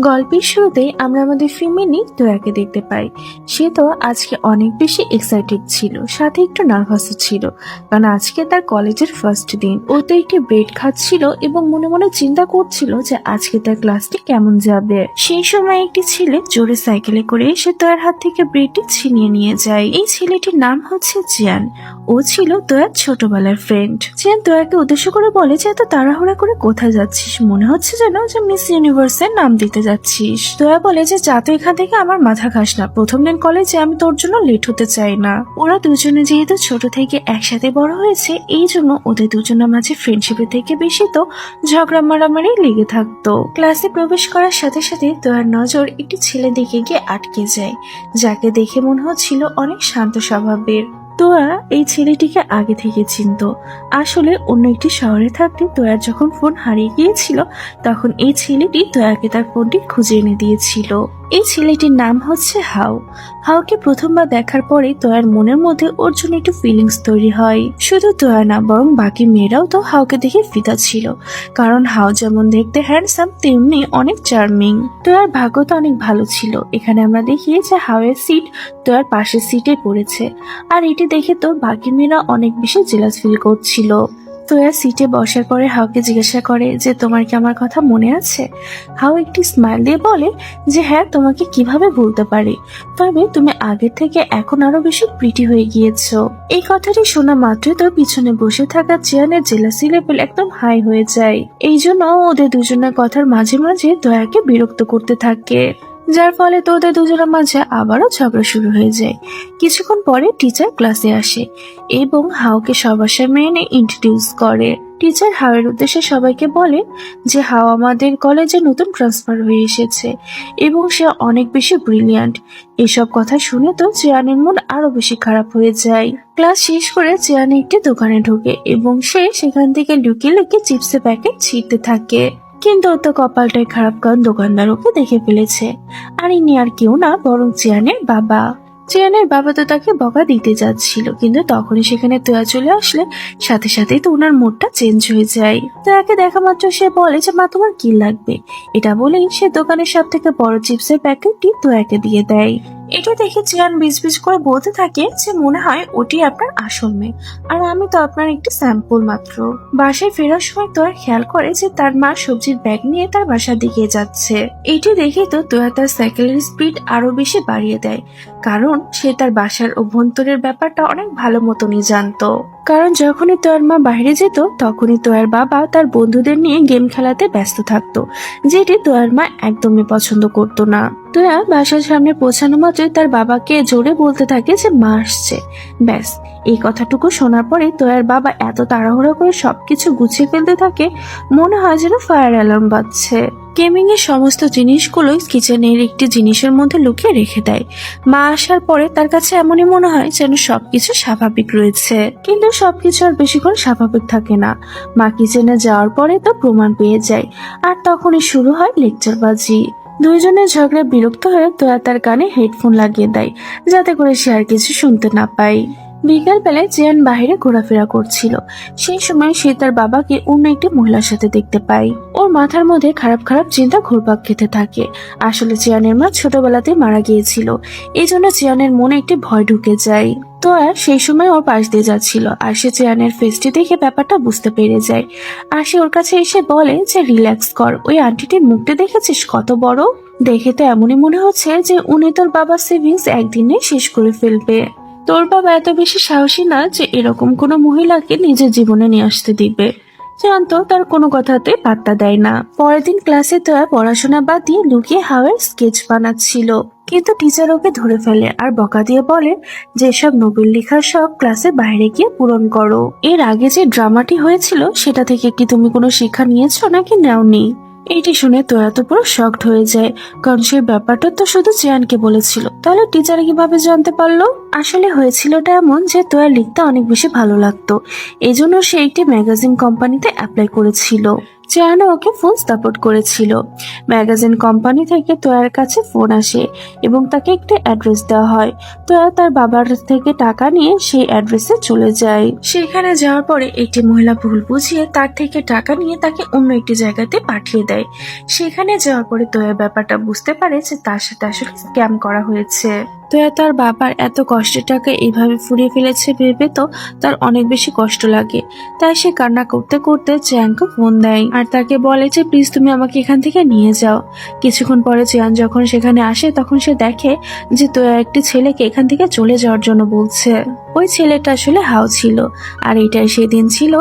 গল্পের শুরুতেই আমরা আমাদের ফিমিনি দয়াকে দেখতে পাই। সে তো আজকে অনেক বেশি এক্সাইটেড ছিল, সাথে একটু নার্ভাসও ছিল, কারণ আজকে তার কলেজের ফার্স্ট দিন। ও তো একটি ব্রেড খাচ্ছিল এবং মনে মনে চিন্তা করছিল যে আজকে তার ক্লাসটি কেমন যাবে। সেই সময় একটি ছেলে জোরে সাইকেলে করে এসে দয়ার হাত থেকে ব্রেডটি ছিনিয়ে নিয়ে যায়। এই ছেলেটির নাম হচ্ছে জিয়ান। ও ছিল দয়ার ছোটবেলার ফ্রেন্ড। জিয়ান দয়াকে উদ্দেশ্য করে বলে যে এত তাড়াহুড়া করে কোথায় যাচ্ছিস, মনে হচ্ছে যেন যে মিস ইউনিভার্সের নাম দিতে যাচ্ছিস। দয়া বলে যে যা তো এখান থেকে, আমার মাথা খাস না, প্রথম দিন কলেজে আমি তোর জন্য লেট হতে চাই না। ওরা দুজনে যেহেতু ছোট থেকে একসাথে বড় হয়েছে, এই জন্য ওদের দুজনের মাঝে ফ্রেন্ডশিপের থেকে বেশি তো ঝগড়া মারামারি লেগে থাকতো। ক্লাসে প্রবেশ করার সাথে সাথে দয়ার নজর একটি ছেলে দিকে গিয়ে আটকে যায়, যাকে দেখে মনে হচ্ছিল অনেক শান্ত স্বভাবের। তোয়া এই ছেলেটিকে আগে থেকে চিনত। আসলে অন্য একটি শহরে থাকতে তোয়ার যখন ফোন হারিয়ে গিয়েছিল, তখন এই ছেলেটি তোয়াকে তার ফোনটি খুঁজে এনে দিয়েছিল। এই ছেলেটির নাম হচ্ছে হাউ। হাউকে প্রথমবার দেখার পরে তোয়ার মনের মধ্যে ওর জন্য একটু ফিলিংস তৈরি হয়। শুধু তোয়া না, বরং বাকি মেয়েরাও তো হাউকে দেখে ফিদা ছিল, কারণ হাউ যেমন দেখতে হ্যান্ডসাম, তেমনি অনেক চার্মিং। তোয়ার ভাগ্য তো অনেক ভালো ছিল। এখানে আমরা দেখি যে হাউয়ের সিট তোয়ার পাশের সিটে পড়েছে, আর এটি দেখে তো বাকি মেয়েরা অনেক বেশি জেলাস ফিল করছিল। তোয়া সিটে বসার পরে হাউকে জিজ্ঞাসা করে যে তোমার কি আমার কথা মনে আছে। হাউ একটি স্মাইল দিয়ে বলে যে হ্যাঁ, তোমাকে কিভাবে ভুলতে পারি, তবে তুমি আগের থেকে এখন আরো বেশি প্রিটি হয়ে গিয়েছো। এই কথাটি শোনা মাত্রই তো পিছনে বসে থাকা জিয়ানের জেলাসি লেভেল একদম হাই হয়ে যায়। এই জন্য ওদের দুজনের কথার মাঝে মাঝে দয়াকে বিরক্ত করতে থাকে, যার ফলে তো ওদের দুজনের মাঝে আবারও ঝগড়া শুরু হয়ে যায়। কিছুক্ষণ পরে টিচার ক্লাসে আসে এবং হাউকে সবার সামনে এনে ইন্ট্রোডিউস করে। টিচার হাউয়ের উদ্দেশ্যে সবাইকে বলে যে হাউ আমাদের কলেজে নতুন ট্রান্সফার হয়ে এসেছে এবং সে অনেক বেশি ব্রিলিয়ান্ট। এসব কথা শুনে তো জিয়ানের মন আরো বেশি খারাপ হয়ে যায়। ক্লাস শেষ করে জিয়ান একটি দোকানে ঢোকে এবং সে সেখান থেকে লুকিয়ে লুকিয়ে চিপসের প্যাকেট ছিঁড়তে থাকে। কিন্তু ওর তো কপালটাই খারাপ, কারণ দোকানদার ওকে দেখে ফেলেছে। আর ইনি আর কেউ না, বরং জিয়ানের বাবা। জিয়ানের বাবা তো তাকে বকা দিতে যাচ্ছিল, কিন্তু তখনই সেখানে তোয়া চলে আসলে সাথে সাথেই তো ওনার মুডটা চেঞ্জ হয়ে যায়। তোয়াকে দেখা মাত্র সে বলে যে মা, তোমার কি লাগবে। এটা বলেই সে দোকানের সব থেকে বড় চিপসের প্যাকেটটি তোয়াকে দিয়ে দেয়। এটা দেখে জিয়ান বিজ করে বলতে থাকে যে মনে হয় ওটি আপনার আসল মেয়ে, আর আমি তো আপনার একটি স্যাম্পল মাত্র। বাসায় ফেরার সময় তোয়া খেয়াল করে যে তার মা সবজির ব্যাগ নিয়ে তার বাসার দিকে যাচ্ছে। এটি দেখে তো তোয়া তার সাইকেলের স্পিড আরো বেশি বাড়িয়ে দেয়, কারণ সে তার বাসার অভ্যন্তরের ব্যাপারটা অনেক ভালো মতনই জানতো। কারণ যখনই তোয়ার মা বাইরে যেত, তখনই তোয়ার বাবা তার বন্ধুদের নিয়ে গেম খেলাতে ব্যস্ত থাকতো, যেটি তোয়ার মা একদমই পছন্দ করতো না। তোয়া বাসার সামনে পৌঁছানো মাত্রই তার বাবাকে জোরে বলতে থাকে যে মা আসছে। ব্যাস, এই কথাটুকু শোনার পরে তোয়ার বাবা এত তাড়াহুড়া করে সবকিছু গুছিয়ে ফেলতে থাকে, মনে হয় যেন ফায়ার অ্যালার্ম বাজছে। গেমিং এর সমস্ত জিনিসগুলোই কিচেনের একটি জিনিসের মধ্যে লুকিয়ে রেখে দেয়। মা আসার পরে তার কাছে এমনই মনে হয় যেন সবকিছু স্বাভাবিক রয়েছে, কিন্তু সবকিছু আর বেশিক্ষণ স্বাভাবিক থাকে না। মা কিচেনে যাওয়ার পরে তো প্রমাণ পেয়ে যায়, আর তখনই শুরু হয় লেকচারবাজি। দুইজনের ঝগড়ায় বিরক্ত হয়ে তোয়া তার কানে হেডফোন লাগিয়ে দেয়, যাতে করে সে আর কিছু শুনতে না পায়। বিকাল বেলায় জিয়ান বাহিরে ঘোরাফেরা করছিল। সেই সময় সে তার বাবাকে অন্য একটি মহিলার সাথে দেখতে পায়। ওর মাথার মধ্যে খারাপ খারাপ চিন্তা ঘুরপাক খেতে থাকে। আসলে জিয়ানের মা ছোটবেলাতে মারা গিয়েছিল, এই জন্য জিয়ানের মনে একটি ভয় ঢুকে যায়। তো আর সেই সময় ওর পাশ দিয়ে যাচ্ছিল, আর সে জিয়ানের ফেসটি দেখে ব্যাপারটা বুঝতে পেরে যায়। আর সে ওর কাছে এসে বলে যে রিল্যাক্স কর, ওই আন্টিটির মুখটা দেখেছিস কত বড়। দেখে তো এমনই মনে হচ্ছে যে উনি তোর বাবার সেভিংস একদিনে শেষ করে ফেলবে। তোর বাবা এত বেশি সাহসী না যে এরকম কোনো মহিলাকে নিজের জীবনে নিয়ে আসতে দিবে। জানতো তার কোনো কথাতে পাত্তা দেয় না। পরের দিন ক্লাসে তোরা পড়াশোনা বাদ দিয়ে লুকিয়ে হাওয়ার স্কেচ বানাচ্ছিল, কিন্তু টিচার ওকে ধরে ফেলে আর বকা দিয়ে বলে যে সব নোবেল লেখার সব ক্লাসে বাইরে গিয়ে পূরণ করো। এর আগে যে ড্রামাটি হয়েছিল সেটা থেকে কি তুমি কোনো শিক্ষা নিয়েছো নাকি নেওনি? এইটি শুনে তোরা তো পুরো শকড হয়ে যায়, কারণ সেই ব্যাপারটা তো শুধু জিয়ানকে বলেছিল। তাহলে টিচার কিভাবে জানতে পারলো? আসলে হয়েছিলটা এমন যে তোয়া লিখতে অনেক বেশি ভালো লাগতো, এই জন্য সে একটি ম্যাগাজিন কোম্পানিতে অ্যাপ্লাই করেছিল। চেয়ানো ওকে ফুল সাপোর্ট করেছিল। ম্যাগাজিন কোম্পানি থেকে তোয়ার কাছে ফোন আসে এবং তাকে একটা অ্যাড্রেস দেওয়া হয়। তোয়া তার বাবার থেকে টাকা নিয়ে সেই অ্যাড্রেসে চলে যায়। সেখানে যাওয়ার পরে একটি মহিলা ভুল বুঝিয়ে তার থেকে টাকা নিয়ে তাকে অন্য একটি জায়গাতে পাঠিয়ে দেয়। সেখানে যাওয়ার পরে তোয়া ব্যাপারটা বুঝতে পারে যে তার সাথে আসলে স্ক্যাম করা হয়েছে। তোয়া তার বাবার এত কষ্টের টাকা এইভাবে ফুরিয়ে ফেলেছে ভেবে তো তার অনেক বেশি কষ্ট লাগে। তাই সে কান্না করতে করতে চেয়ানকে ফোন দেয় আর তাকে বলে যে প্লিজ তুমি আমাকে এখান থেকে নিয়ে যাও। কিছুক্ষণ পরে চেয়ান যখন সেখানে আসে তখন সে দেখে যে তোয়া একটি ছেলেকে এখান থেকে চলে যাওয়ার জন্য বলছে। ওই ছেলেটা আসলে হাও ছিল, আর এটাই সেদিন ছিল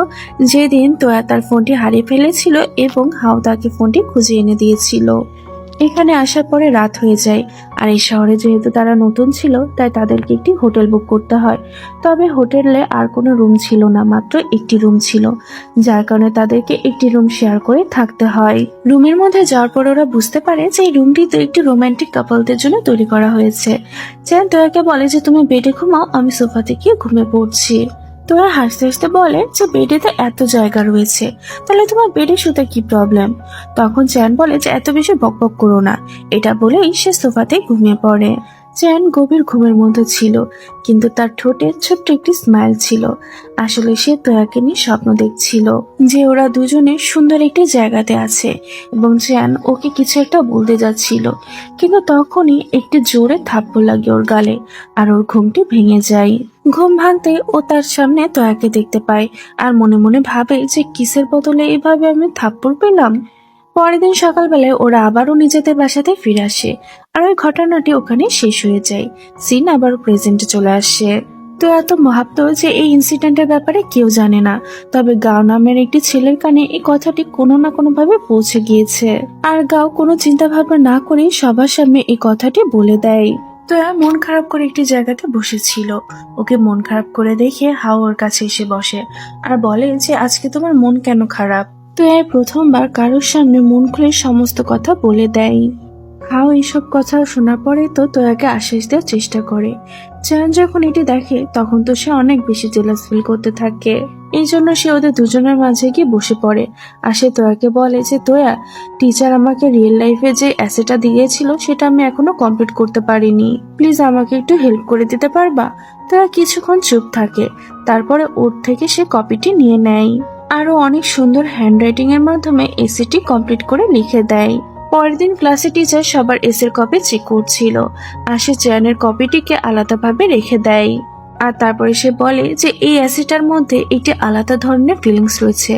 যেদিন তোয়া তার ফোনটি হারিয়ে ফেলেছিল এবং হাও তাকে ফোনটি খুঁজে এনে দিয়েছিল। এখানে আসার পরে রাত হয়ে যায়, আর এই শহরে যেহেতু তারা নতুন ছিল তাই তাদেরকে একটি হোটেল বুক করতে হয়। তবে হোটেলে আর কোনো রুম ছিল না, মাত্র একটি রুম ছিল, যার কারণে তাদেরকে একটি রুম শেয়ার করে থাকতে হয়। রুমের মধ্যে যাওয়ার পর ওরা বুঝতে পারে যে এই রুমটি তো একটি রোমান্টিক কাপলদের জন্য তৈরি করা হয়েছে। চ্যান তোয়াকে বলে যে তুমি বেডে ঘুমাও, আমি সোফাতে গিয়ে ঘুমিয়ে পড়ছি। তোরা হাসতে হাসতে বলে যে বেডে তো এত জায়গা রয়েছে, তাহলে তোমার বেডে শুতে কি প্রবলেম। তখন চ্যান বলে যে এত বেশি বকবক করো না। এটা বলেই সে সোফাতে ঘুমিয়ে পড়ে। চ্যান গভীর ঘুমের মধ্যে ছিল, কিন্তু তার ঠোঁটে ছোট্ট একটি স্মাইল ছিল। আসলে সে তোয়াকে নিয়ে স্বপ্ন দেখছিল যে ওরা দুজনে সুন্দর একটি জায়গাতে আছে এবং চ্যান ওকে কিছু একটা বলতে যাচ্ছিল, কিন্তু তখনই একটি জোরে থাপ্পড় লাগে ওর গালে আর ওর ঘুমটি ভেঙে যায়। ঘুম ভাঙতে ও তার সামনে তোয়াকে দেখতে পায় আর মনে মনে ভাবে যে কিসের বদলে এভাবে আমি থাপ্পড় পেলাম। পরের দিন সকালবেলায় ওরা আবারও নিজেদের বাসাতে ফিরে আসে আর ওই ঘটনাটি ওখানে শেষ হয়ে যায়। সিন আবার প্রেজেন্টে চলে আসে। তো এত ভাবতো যে এই ইনসিডেন্টের ব্যাপারে কেউ জানে না, তবে গাও নামের একটি ছেলের কানে এই কথাটি কোনো না কোনো ভাবে পৌঁছে গিয়েছে আর গাও কোনো চিন্তা ভাবনা না করে সবার সামনে এই কথাটি বলে দেয়। তোয়া মন খারাপ করে একটি জায়গাতে বসেছিল। ওকে মন খারাপ করে দেখে হাও ওর কাছে এসে বসে আর বলে যে আজকে তোমার মন কেন খারাপ। তোয়া প্রথমবার কারোর সামনে মন খুলে সমস্ত কথা বলে দেয়। হাও এইসব কথা শোনার পরে তো তোয়াকে আশ্বাস দেওয়ার চেষ্টা করে। চ্যান যখন এটি দেখে তখন তো সে অনেক বেশি জেলাস ফিল করতে থাকে। এই জন্য সে ওদের দুজনের মাঝে গিয়ে বসে পড়ে আর সে তোয়াকে বলে যে তোয়া, টিচার আমাকে রিয়েল লাইফে যে অ্যাসেটা দিয়েছিল সেটা আমি এখনো কমপ্লিট করতে পারিনি, প্লিজ আমাকে একটু হেল্প করে দিতে পারবা। তোয়া কিছুক্ষণ চুপ থাকে, তারপরে ওর থেকে সে কপিটি নিয়ে নেয় আরো অনেক সুন্দর হ্যান্ডরাইটিং এর মাধ্যমে এসেটি কমপ্লিট করে লিখে দেয়। পরের দিন ক্লাসে টিচার সবার এসের কপি চেক করছিল আর সে চ্যানের কপিটিকে আলাদাভাবে রেখে দেয়। আর তারপরে সে বলে যে এই অ্যাসিডটার মধ্যে একটি আলাদা ধরনের ফিলিংস রয়েছে,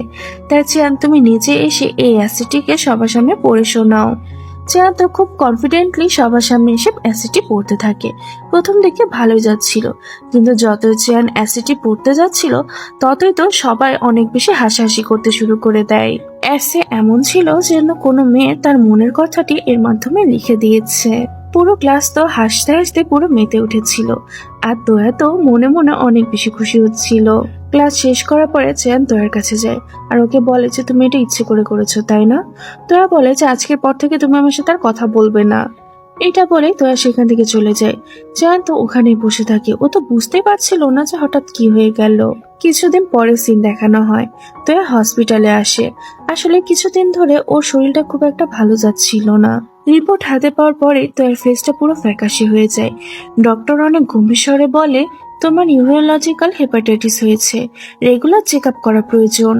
তাই চ্যান তুমি নিজে এসে এই অ্যাসিডটিকে সবার সামনে পড়ে শোনাও। চ্যান তো খুব কনফিডেন্টলি সবার সামনে এসে অ্যাসিডটি পড়তে থাকে। প্রথম দিকে ভালোই যাচ্ছিল, কিন্তু যতই চ্যান অ্যাসিডটি পড়তে যাচ্ছিল ততই তো সবাই অনেক বেশি হাসাহাসি করতে শুরু করে দেয়। অ্যাসে এমন ছিল যেন কোনো মেয়ে তার মনের কথাটি এর মাধ্যমে লিখে দিয়েছে। পুরো ক্লাস তো হাসতে হাসতে পুরো মেতে উঠেছিল আর তোয়া তো মনে মনে অনেক বেশি খুশি হচ্ছিল। ক্লাস শেষ করার পরে চ্যান তোয়ার কাছে যায় আর ওকে বলে যে তুমি এটা ইচ্ছে করে করেছো তাই না। তোয়া বলে যে আজকের পর থেকে তুমি আমার সাথে আর কথা বলবে না। এটা বলে তোয়া সেখান থেকে চলে যায়। চ্যান তো ওখানে বসে থাকে, ও তো বুঝতেই পারছিল না যে হঠাৎ কি হয়ে গেল। কিছুদিন পরে সিন দেখানো হয়, তোয়া হসপিটালে আসে। আসলে কিছুদিন ধরে ওর শরীরটা খুব একটা ভালো যাচ্ছিল না। রিপোর্ট হাতে পাওয়ার পরে তোয়ার ফেসটা পুরো ফ্যাকাশে হয়ে যায়। ডক্টর অনেক গম্ভীর স্বরে বলে তোমার নিউরোলজিক্যাল হেপাটাইটিস হয়েছে, রেগুলার চেক আপ করা প্রয়োজন।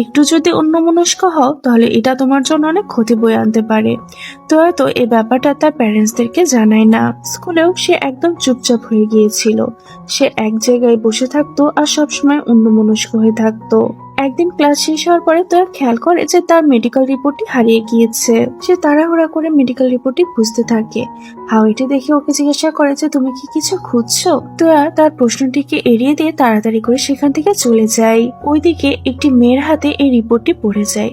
একটু যদি অন্যমনস্ক হও তাহলে এটা তোমার জন্য অনেক ক্ষতি বয়ে আনতে পারে। তো হয়তো এই ব্যাপারটা তার প্যারেন্টসদেরকে জানায় না। স্কুলেও সে একদম চুপচাপ হয়ে গিয়েছিল। সে এক জায়গায় বসে থাকতো আর সবসময় অন্যমনস্ক হয়ে থাকতো। একদিন ক্লাস শেষ হওয়ার পরে তোর খেয়াল করে যে তার মেডিকেল রিপোর্টটি হারিয়ে গিয়েছে। সে তাড়াহুড়া করে মেডিকেল রিপোর্টটি খুঁজতে থাকে। হাও এটি দেখে ওকে জিজ্ঞাসা করে যে তুমি কি কিছু খুঁজছো। তোয়া তার প্রশ্নটিকে এড়িয়ে দিয়ে তাড়াতাড়ি করে সেখান থেকে চলে যায়। ওইদিকে একটি মেয়ের হাতে এই রিপোর্টটি পড়ে যায়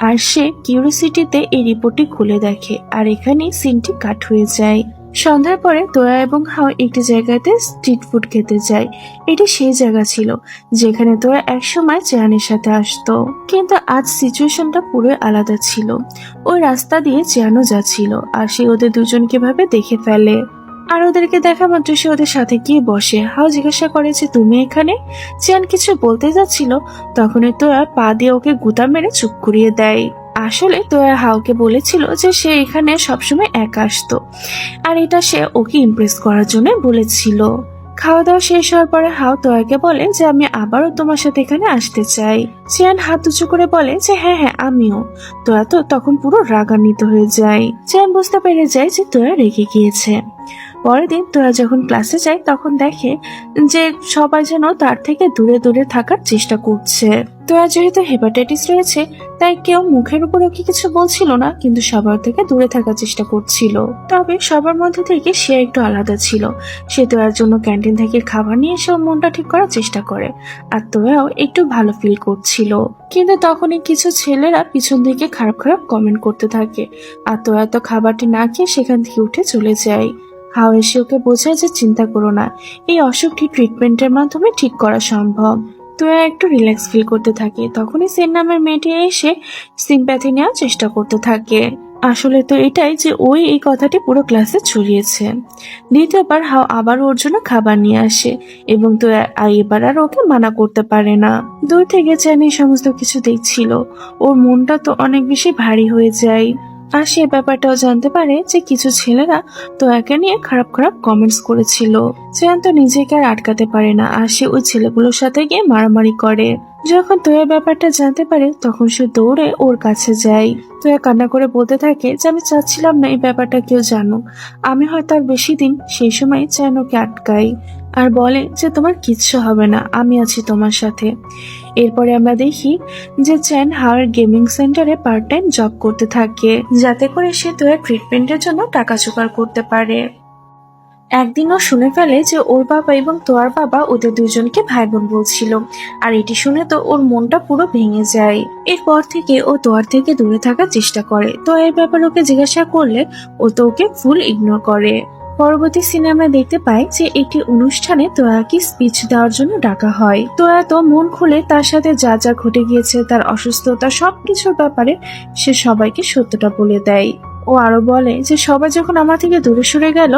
আর সে কিউরিওসিটিতে এই রিপোর্টটি খুলে দেখে আর এখানে সিনটি কাট হয়ে যায়। সন্ধ্যার পরে তোয়া এবং হাও একটি জায়গাতে স্ট্রিট ফুড খেতে যায়। এটি সেই জায়গা ছিল যেখানে তোয়া একসময় চেয়ানের সাথে আসতো, কিন্তু আজ সিচুয়েশনটা পুরো আলাদা ছিল। ওই রাস্তা দিয়ে চেয়ানো যাচ্ছিল আর সে ওদের দুজনকে ভাবে দেখে ফেলে আর ওদেরকে দেখা মাত্র সে ওদের সাথে গিয়ে বসে। হাও জিজ্ঞাসা করে যে তুমি এখানে। চিয়ান কিছু বলতে যাচ্ছিল, তখনই তোয়া পা দিয়ে ওকে গুতা মেরে চুপ করিয়ে দেয়। আসলে তোয়া হাওকে বলেছিল যে সে এখানে সবসময় একা আসতো, আর এটা সে ওকে ইমপ্রেস করার জন্য বলেছিল। খাওয়া দাওয়া শেষ হওয়ার পরে হাও তোয়াকে বলে যে আমি আবারও তোমার সাথে এখানে আসতে চাই। চিয়ান হাত উঁচু করে বলে যে হ্যাঁ হ্যাঁ আমিও। তোয়া তো তখন পুরো রাগান্বিত হয়ে যায়। চিয়ান বুঝতে পেরে যায় যে তোয়া রেগে গিয়েছে। পরের দিন তোরা যখন ক্লাসে যায় তখন দেখে যে সবাই যেন তার থেকে দূরে দূরে থাকার চেষ্টা করছে। তোরা যেহেতু হেপাটাইটিস রয়েছে তাই কেউ মুখের উপর ওকে কিছু বলছিল না, কিন্তু সবার থেকে দূরে থাকার চেষ্টা করছিল। তবে সবার মধ্যে থেকে সে একটু আলাদা ছিল। সে তোরার জন্য ক্যান্টিন থেকে খাবার নিয়ে এসে মনটা ঠিক করার চেষ্টা করে, আর তোরাও একটু ভালো ফিল করছিল। কিন্তু তখনই কিছু ছেলেরা পিছন থেকে খারাপ খারাপ কমেন্ট করতে থাকে, আর তোরা তো খাবারটি না খেয়ে সেখান থেকে উঠে চলে যায়। হাও এসে ওকে বোঝায় যে চিন্তা করো না, এই অসুখটি ট্রিটমেন্টের মাধ্যমে ঠিক করা সম্ভব। তোয়া একটু রিল্যাক্স ফিল করতে থাকে। তখনই সেন নামের মেয়েটি এসে সিম্প্যাথি নেওয়ার চেষ্টা করতে থাকে। আসলে তো এটাই যে ওই এই কথাটি পুরো ক্লাসে ছড়িয়েছে। দ্বিতীয়বার হাও আবার ওর জন্য খাবার নিয়ে আসে এবং তো এবার আর ওকে মানা করতে পারে না। দূর থেকে চেনি সমস্ত কিছু দেখছিল। ওর মনটা তো অনেক বেশি ভারী হয়ে যায়। আর সে ব্যাপারটাও জানতে পারে যে কিছু ছেলেরা তো একে নিয়ে খারাপ খারাপ কমেন্টস করেছিল। চেয়ান তো নিজেকে আর আটকাতে পারে না, আর সে ওই ছেলেগুলোর সাথে গিয়ে মারামারি করে। যখন তোয়া ব্যাপারটা জানতে পারে তখন সে দৌড়ে ওর কাছে যায়। তোয়া কান্না করে বলতে থাকে যে আমি চাচ্ছিলাম না এই ব্যাপারটা কেউ জানুক, আমি হয়তো আর বেশি দিন। সেই সময় চেয়ান ওকে আটকাই আর বলে যে তোমার কিচ্ছু হবে না, আমি আছি তোমার সাথে। এরপরে আমরা দেখি যে চ্যান হাওয়ার গেমিং সেন্টারে পার্ট টাইম জব করতে থাকে, যাতে করে সে তোয়ার ট্রিটমেন্টের জন্য টাকা জোগাড় করতে পারে। একদিন ও শুনে ফেলে যে ওর বাবা এবং তোয়ার বাবা ওদের দুজনকে ভাই বোন বলছিল, আর এটি শুনে তো ওর মনটা পুরো ভেঙে যায়। এরপর থেকে ও তোয়ার থেকে দূরে থাকার চেষ্টা করে। তো এই ব্যাপারে ওকে জিজ্ঞাসা করলে ও তো ওকে ফুল ইগনোর করে। পরবর্তী সিনেমা দেখতে পাই যে একটি অনুষ্ঠানে তোয়াকে স্পিচ দেওয়ার জন্য ডাকা হয়। তোয়া তো মন খুলে তার সাথে যা যা ঘটে গিয়েছে, তার অসুস্থতা সবকিছুর ব্যাপারে সে সবাইকে সত্যটা বলে দেয়। ও আরো বলে যে সবাই যখন আমার থেকে দূরে সরে গেল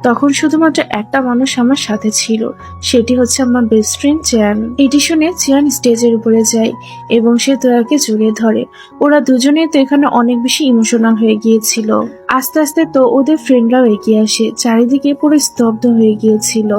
তখন শুধুমাত্র একটা মানুষ আমার সাথে ছিল, সেটি হচ্ছে আমার বেস্ট ফ্রেন্ড চিয়ান। এটি শুনে চিয়ান স্টেজের উপরে যায় এবং সে তোয়াকে জড়িয়ে ধরে। ওরা দুজনেই তো এখানে অনেক বেশি ইমোশনাল হয়ে গিয়েছিল। আস্তে আস্তে তো ওদের ফ্রেন্ডরাও এগিয়ে আসে, চারিদিকে পুরো স্তব্ধ হয়ে গিয়েছিল।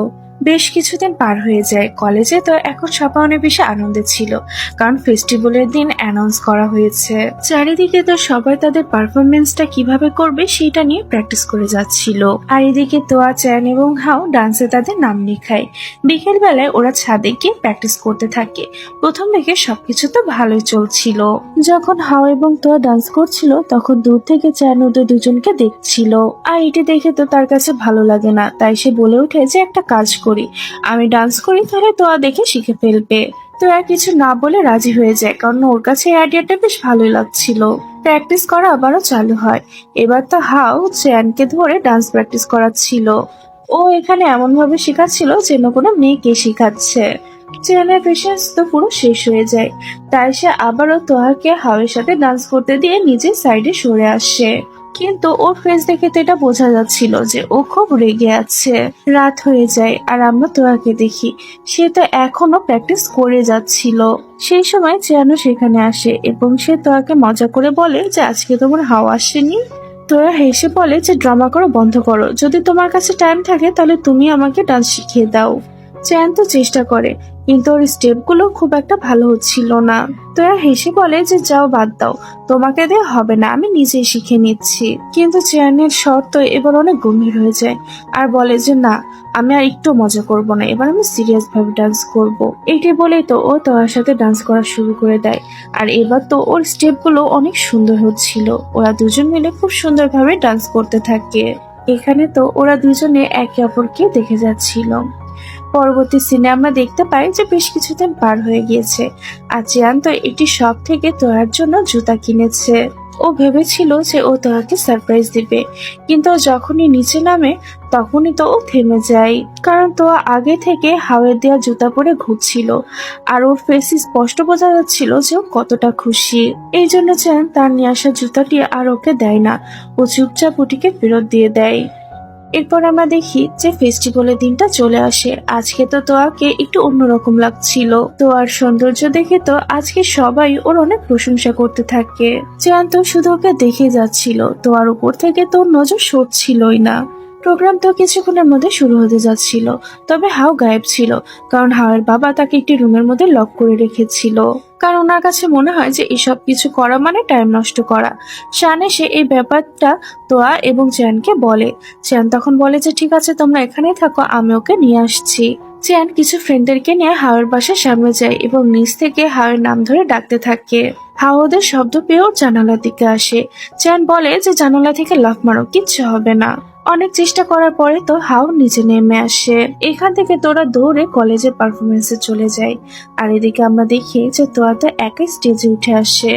বেশ কিছুদিন পার হয়ে যায়। কলেজে তো এখন সবাই অনেক বেশি আনন্দে ছিল, কারণ ফেস্টিভ্যালের দিন অ্যানাউন্স করা হয়েছে। চারিদিকে তো সবাই তাদের পারফরমেন্সটা কিভাবে করবে সেটা নিয়ে প্র্যাকটিস করে যাচ্ছিল। আর এদিকে তোয়া, চ্যান এবং হাও ডান্সে তাদের নাম লেখায়। বিকেল বেলায় ওরা ছাদে গিয়ে প্র্যাকটিস করতে থাকে। প্রথম দিকে সবকিছু তো ভালোই চলছিল। যখন হাও এবং তোয়া ডান্স করছিল তখন দূর থেকে চ্যান ওদের দুজনকে দেখছিল, আর এটি দেখে তো তার কাছে ভালো লাগে না। তাই সে বলে ওঠে যে একটা কাজ করি, আমি ডান্স করি, তাহলে তোয়া দেখে শিখে ফেলবে। তো আর কিছু না বলে রাজি হয়ে যায়, কারণ ওর কাছে এই আইডিয়াটা বেশ ভালোই লাগছিল। প্র্যাকটিস করা আবারও চালু হয়। এবার তো হাও চ্যানকে ধরে ডান্স প্র্যাকটিস করাচ্ছিল। ও এখানে এমন ভাবে শেখাচ্ছিল যেন কোনো মেয়েকে শেখাচ্ছে। চ্যানের পেশেন্স তো পুরো শেষ হয়ে যায়, তাই সে আবারও তোয়াকে হাওয়ের সাথে ডান্স করতে দিয়ে নিজের সাইডে সরে আসে। কিন্তু ওর ফেস দেখে তো এটা বোঝা যাচ্ছিল যে ও খুব রেগে আছে। রাত হয়ে যায় আর আমরা তোয়াকে দেখি সে তো এখনো প্র্যাকটিস করে যাচ্ছিল। সেই সময় চিয়ানো সেখানে আসে এবং সে তোয়াকে মজা করে বলে যে আজকে তোমার হাওয়া আসেনি। তোরা হেসে বলে যে ড্রামা করো বন্ধ করো, যদি তোমার কাছে টাইম থাকে তাহলে তুমি আমাকে ডান্স শিখিয়ে দাও। চ্যান তো চেষ্টা করে, কিন্তু ওর স্টেপগুলো খুব একটা ভালো হচ্ছিল না। তোরা হেসে বলে যে যাও বাদ দাও, তোমাকে দিয়ে হবে না, আমি নিজেই শিখে নিচ্ছি। কিন্তু চ্যানের শর্ত এবার অনেক গম্ভীর হয়ে যায় আর বলে যে না, আমি আর একটু মজা করব না, এবার আমি সিরিয়াস ভাবে ডান্স করব। এটি বলেই তো ও তোর সাথে ডান্স করা শুরু করে দেয়। আর এবার তো ওর স্টেপগুলো অনেক সুন্দর হচ্ছিল। ওরা দুজন মিলে খুব সুন্দরভাবে ডান্স করতে থাকে। এখানে তো ওরা দুজনে একে অপরকে দেখে যাচ্ছিল। পরবর্তী সিনে আমরা দেখতে পাই যে বেশ কিছুদিন পার হয়ে গিয়েছে আর চিয়ান তো একটি শপ থেকে তোয়ার জন্য জুতা কিনেছে। ও ভেবেছিল যে ও তোয়াকে সারপ্রাইজ দিবে, কিন্তু যখনই নিচে নামে তখনই তো ও থেমে যায়, কারণ তোয়া আগে থেকে হাওয়ের দেওয়া জুতা পরে ঘুরছিল আর ওর ফেসে স্পষ্ট বোঝা যাচ্ছিল যে ও কতটা খুশি। এই জন্য চিয়ান তার নিয়ে আসা জুতাটি আর ওকে দেয় না, ও চুপচাপ ওটিকে ফেরত দিয়ে দেয়। এরপর আমরা দেখি যে ফেস্টিভ্যালের দিনটা চলে আসে। আজকে তো তোয়াকে একটু অন্যরকম লাগছিল। তোয়ার সৌন্দর্য দেখে তো আজকে সবাই ওর অনেক প্রশংসা করতে থাকে। চেয়ান তো শুধু ওকে দেখে যাচ্ছিল, তোয়ার উপর থেকে তোর নজর সরছিলই না। প্রোগ্রাম তো কিছুক্ষণের মধ্যে শুরু হতে যাচ্ছিল, তবে হাও গায়েব ছিল, কারণ হাওয়ের বাবা তাকে একটি রুমের মধ্যে লক করে রেখেছিল। কারণ ওনার কাছে মনে হয় যে এসব কিছু করা মানে টাইম নষ্ট করা। শান এসে এই ব্যাপারটা তোয়া এবং চ্যানকে বলে। চ্যান তখন বলে যে ঠিক আছে, তোমরা এখানেই থাকো, আমি ওকে নিয়ে আসছি। চ্যান কিছু ফ্রেন্ডদেরকে নিয়ে হাওয়ের বাসার সামনে যায় এবং নিচ থেকে হাওয়ের নাম ধরে ডাকতে থাকে। হাও ওদের শব্দ পেয়ে ওর জানালার দিকে আসে। চ্যান বলে যে জানালা থেকে লাফ মারো, কিচ্ছু হবে না। অনেক চেষ্টা করার পরে তো হাও নিচে নেমে আসে। এখান থেকে তোরা দৌড়ে কলেজের পারফরমেন্সে চলে যায়। আর এদিকে আমরা দেখি যে তোরা তো একাই স্টেজে উঠে আসে।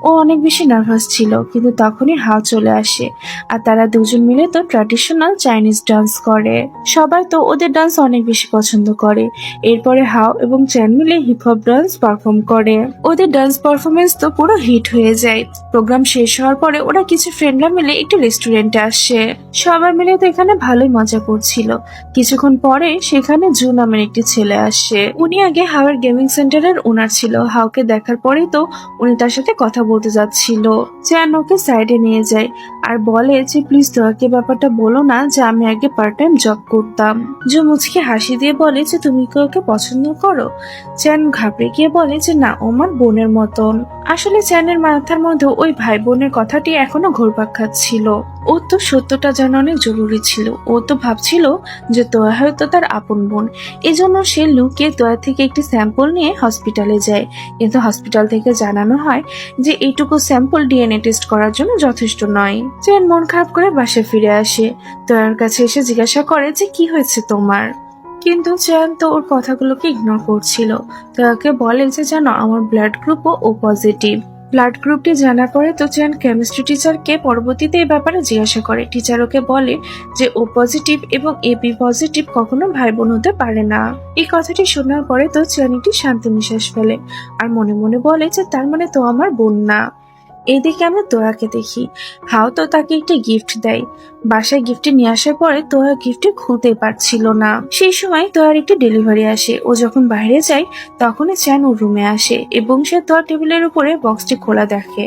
ও অনেক বেশি নার্ভাস ছিল, কিন্তু তখনই হাও চলে আসে। আর তারা দুজন মিলে তো ট্র্যাডিশনাল চাইনিজ ডান্স করে। সবাই তো ওদের ডান্স অনেক বেশি পছন্দ করে। এরপরে হাও এবং চ্যান মিলে হিপ হপ ডান্স পারফর্ম করে। ওদের ডান্স পারফরমেন্স তো পুরো হিট হয়ে যায়। প্রোগ্রাম শেষ হওয়ার পরে ওরা কিছু ফ্রেন্ডরা মিলে একটি রেস্টুরেন্টে আসে। সবাই মিলে তো এখানে ভালোই মজা করছিল। কিছুক্ষণ পরে সেখানে জু নামের একটি ছেলে আসে। উনি আগে হাওয়ের গেমিং সেন্টারের ওনার ছিল। হাওকে দেখার পরেই তো উনি তার সাথে কথা বলতে যাচ্ছিল। চ্যান ওকে সাইডে নিয়ে যায় আর বলে যে প্লিজ তোয়াকে ব্যাপারটা বলো না যে আমি আগে পার্ট টাইম জব করতাম। জু মুচকে হাসি দিয়ে বলে যে তুমি কি ওকে পছন্দ করো? চ্যান ঘাবড়ে গিয়ে বলে যে না, ও আমার বোনের মতন। আসলে চ্যানের মাথার মধ্যে ওই ভাই বোনের কথাটি এখনো ঘুরপাক খাচ্ছিল। ও তো সত্যটা জানা অনেক জরুরি ছিল। ও তো ভাবছিল যে তোয়া হয়তো তার আপন বোন। এজন্য সে লুকিয়ে তোয়া থেকে একটি স্যাম্পল নিয়ে হসপিটালে যায়। কিন্তু হসপিটাল থেকে জানানো হয় যে এইটুকু স্যাম্পল ডিএনএ টেস্ট করার জন্য যথেষ্ট নয়। চ্যান মন খারাপ করে বাসায় ফিরে আসে। তোয়ার কাছে এসে জিজ্ঞাসা করে যে কি হয়েছে তোমার। কিন্তু চ্যান তো ওর কথাগুলোকে ইগনোর করছিল। তোয়াকে বলে যে জানো আমার ব্লাড গ্রুপও ও পজিটিভ। ব্লাড গ্রুপটি জানার পরে তো চ্যান কেমিস্ট্রি টিচারকে পরবর্তীতে এই ব্যাপারে জিজ্ঞাসা করে। টিচার ওকে বলে যে ও পজিটিভ এবং এবি পজিটিভ কখনো ভাই বোন হতে পারে না। এই কথাটি শোনার পরে তো চ্যান একটি শান্তি নিঃশ্বাস ফেলে আর মনে মনে বলে যে তার মানে তো আমার বোন না। এদিকে আমরা তোয়াকে দেখি। হাও তো তাকে একটা গিফট দেয়। বাসায় গিফটটি নিয়ে আসার পরে তোয়া গিফটটি খুলতে পারছিল না। সেই সময় তোয়ার একটি ডেলিভারি আসে। ও যখন বাইরে যায় তখনই চ্যান ওর রুমে আসে এবং সে তোয়ার টেবিলের উপরে বক্সটি খোলা দেখে।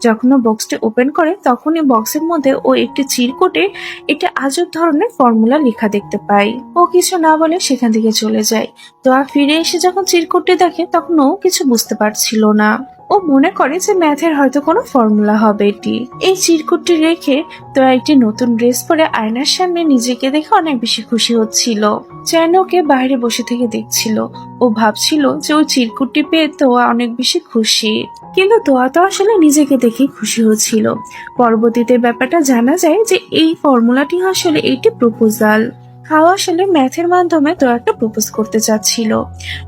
যখন ও বক্সটি ওপেন করে তখনই বক্সের মধ্যে ও একটি চিরকুটে একটি আজব ধরনের ফর্মুলা লেখা দেখতে পায়। ও কিছু না বলে সেখান থেকে চলে যায়। তোয়া ফিরে এসে যখন চিরকুটটি দেখে তখন ও কিছু বুঝতে পারছিল না। ও মনে করে যে ম্যাথের হয়তো কোনো ফর্মুলা হবে এটি। এই চিরকুটটি রেখে তো একটি নতুন ড্রেস পরে আয়নার সামনে নিজেকে দেখে অনেক বেশি খুশি হচ্ছিল। চ্যান ওকে বাইরে বসে থেকে দেখছিল। ও ভাবছিল যে ওই চিরকুটটি পেয়ে তোয়া অনেক বেশি খুশি, কিন্তু তোয়া তো আসলে নিজেকে দেখে খুশি হচ্ছিল। পরবর্তীতে ব্যাপারটা জানা যায় যে এই ফর্মুলাটি আসলে একটি প্রপোজাল। হাওয়া আসলে ম্যাথের মাধ্যমে তো একটা প্রপোজ করতে চাচ্ছিল।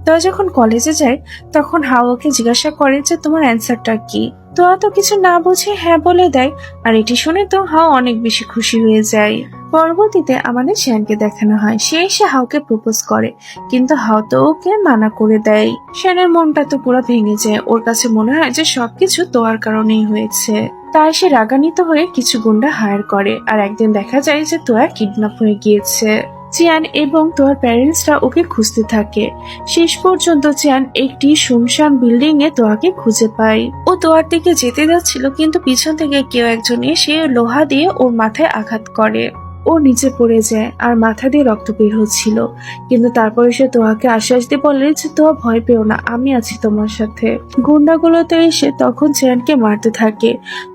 তোয়া যখন কলেজে যায় তখন হাওয়াকে জিজ্ঞাসা করে যে তোমার অ্যান্সারটা কি। তোয়া তো কিছু না বুঝে হ্যাঁ বলে দেয় আর এটি শুনে তো হাওয়া অনেক বেশি খুশি হয়ে যায়। পরবর্তীতে আমাদের শ্যানকে দেখানো হয়। সে এসে হাওকে প্রপোজ করে, কিন্তু হাও তো ওকে মানা করে দেয়। শ্যানের মনটা তো পুরো ভেঙে যায়। ওর কাছে মনে হয় যে সবকিছু তোয়ার কারণেই হয়েছে। তাই সে রাগান্বিত হয়ে কিছু গুন্ডা হায়ার করে। আর একদিন দেখা যায় যে তোয়া কিডন্যাপ হয়ে গিয়েছে। চিয়ান এবং তোয়ার প্যারেন্টসরা ওকে খুঁজতে থাকে। শেষ পর্যন্ত চিয়ান একটি শুনশান বিল্ডিং এ তোয়াকে খুঁজে পায়। ও তোয়ার দিকে যেতে যাচ্ছিল, কিন্তু পিছন থেকে কেউ একজন এসে লোহা দিয়ে ওর মাথায় আঘাত করে। ও নিচে পড়ে যায় আর মাথা দিয়ে রক্ত বের হচ্ছিল। কিন্তু তারপরে সে তোয়াকে আশ্বাস দিয়ে বলে যে তোয়া ভয় পেও না, আমি আছি তোমার সাথে। গুন্ডাগুলো তো এসে তখন চিয়ানকে মারতে থাকে।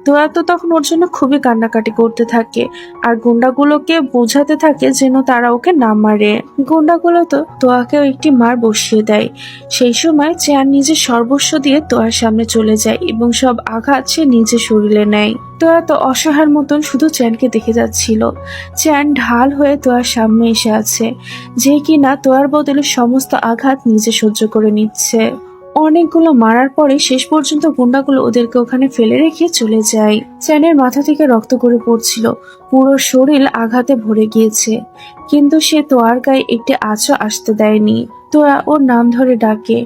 তোয়া তো তখন ওর জন্য খুবই কান্নাকাটি করতে থাকে আর গুন্ডাগুলোকে বোঝাতে থাকে যেন তারা ওকে না মারে। গুন্ডাগুলো তো তোয়াকেও একটি মার বসিয়ে দেয়। সেই সময় চিয়ান নিজের সর্বস্ব দিয়ে তোয়ার সামনে চলে যায় এবং সব আঘাত সে নিজের শরীরে নেয়। তোয়া তো অসহায়ের মতন শুধু চিয়ানকে দেখে যাচ্ছিল। চিয়ান ঢাল হয়ে তোয়ার সামনে এসে আছে, যে কিনা তোয়ার বদলে সমস্ত আঘাত নিজে সহ্য করে নিচ্ছে। অনেকগুলো মারার পরে শেষ পর্যন্ত গুন্ডাগুলো ওদেরকে ওখানে ফেলে রেখে চলে যায়। চিয়ানের মাথা থেকে রক্ত গড়ে পড়ছিল, পুরো শরীর আঘাতে ভরে গিয়েছে, কিন্তু সে তোয়ার গায়ে একটি আঁচও আসতে দেয়নি। তোয়া ওর নাম ধরে ডাকে।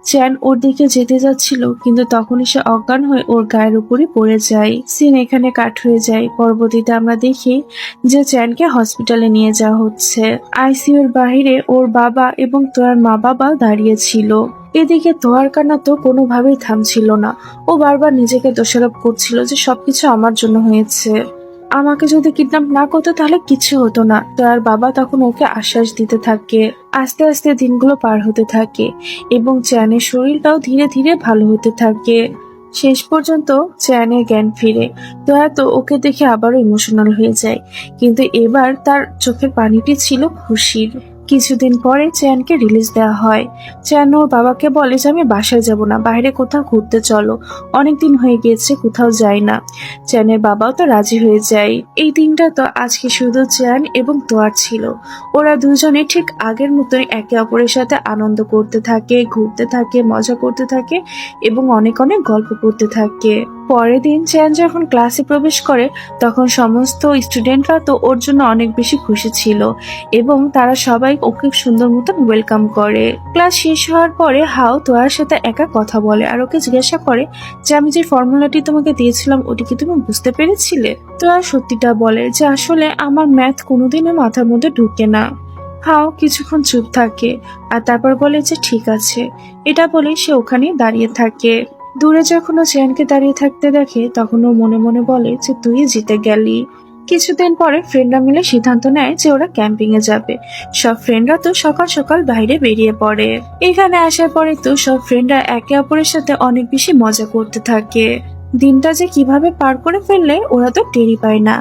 চ্যান ওর দিকে যেতে যাচ্ছিল, কিন্তু তখনই সে অজ্ঞান হয়ে ওর গায়ের উপরই পড়ে যায়। সিন এখানে কাট হয়ে যায়। পরবর্তীতে আমরা দেখি যে চ্যানকে হসপিটালে নিয়ে যাওয়া হচ্ছে। আইসিইউ এর বাহিরে ওর বাবা এবং তোয়ার মা বাবা দাঁড়িয়ে ছিল। এদিকে তোয়ার কান্না তো কোনোভাবেই থামছিল না। ও বারবার নিজেকে দোষারোপ করছিল যে সবকিছু আমার জন্য হয়েছে। আমাকে যদি কিডন্যাপ না করতো তাহলে কিছু হতো না। তোয়ার বাবা তখন ওকে আশ্বাস দিতে থাকে। আস্তে আস্তে দিনগুলো পার হতে থাকে এবং চ্যানের শরীরটাও ধীরে ধীরে ভালো হতে থাকে। শেষ পর্যন্ত চ্যানের জ্ঞান ফিরে। তোয়া তো ওকে দেখে আবারও ইমোশনাল হয়ে যায়, কিন্তু এবার তার চোখের পানিটি ছিল খুশির। কিছুদিন পরে চ্যানকে রিলিজ দেওয়া হয়। চ্যান ওর বাবাকে বলে যে আমি বাসায় যাব না, বাইরে কোথাও ঘুরতে চলো, অনেকদিন হয়ে গিয়েছে কোথাও যাই না। চ্যানের বাবাও তো রাজি হয়ে যায়। এই দিনটা তো আজকে শুধু চ্যান এবং তোয়ার ছিল। ওরা দুজনে ঠিক আগের মতোই একে অপরের সাথে আনন্দ করতে থাকে, ঘুরতে থাকে, মজা করতে থাকে এবং অনেক অনেক গল্প করতে থাকে। পরের দিন চ্যান যখন ক্লাসে প্রবেশ করে তখন সমস্ত স্টুডেন্টরা তো ওর জন্য অনেক বেশি খুশি ছিল এবং তারা সবাই ওকে সুন্দর মতন ওয়েলকাম করে। ক্লাস শেষ হওয়ার পরে হাও তোয়ার সাথে একা কথা বলে আর ওকে জিজ্ঞাসা করে যে আমি যে ফর্মুলাটি তোমাকে দিয়েছিলাম ওটি কি তুমি বুঝতে পেরেছিলে? তোয়া সত্যিটা বলে যে আসলে আমার ম্যাথ কোনোদিনও মাথার মধ্যে ঢুকে না। হাও কিছুক্ষণ চুপ থাকে আর তারপর বলে যে ঠিক আছে। এটা বলে সে ওখানে দাঁড়িয়ে থাকে। দূরে যখন ও চ্যানকে দাঁড়িয়ে থাকতে দেখে তখন ও মনে মনে বলে যে তুই জিতে গেলি। কিছুদিন পরে ফ্রেন্ডরা মিলে সিদ্ধান্ত নেয় যে ওরা ক্যাম্পিং এ যাবে। সব ফ্রেন্ডরা তো সকাল সকাল বাইরে বেরিয়ে পড়ে। এখানে আসার পরে তো সব ফ্রেন্ডরা একে অপরের সাথে অনেক বেশি মজা করতে থাকে। দিনটা যে কিভাবে পার করে ফেললে ওরা তো টেরই পায় না।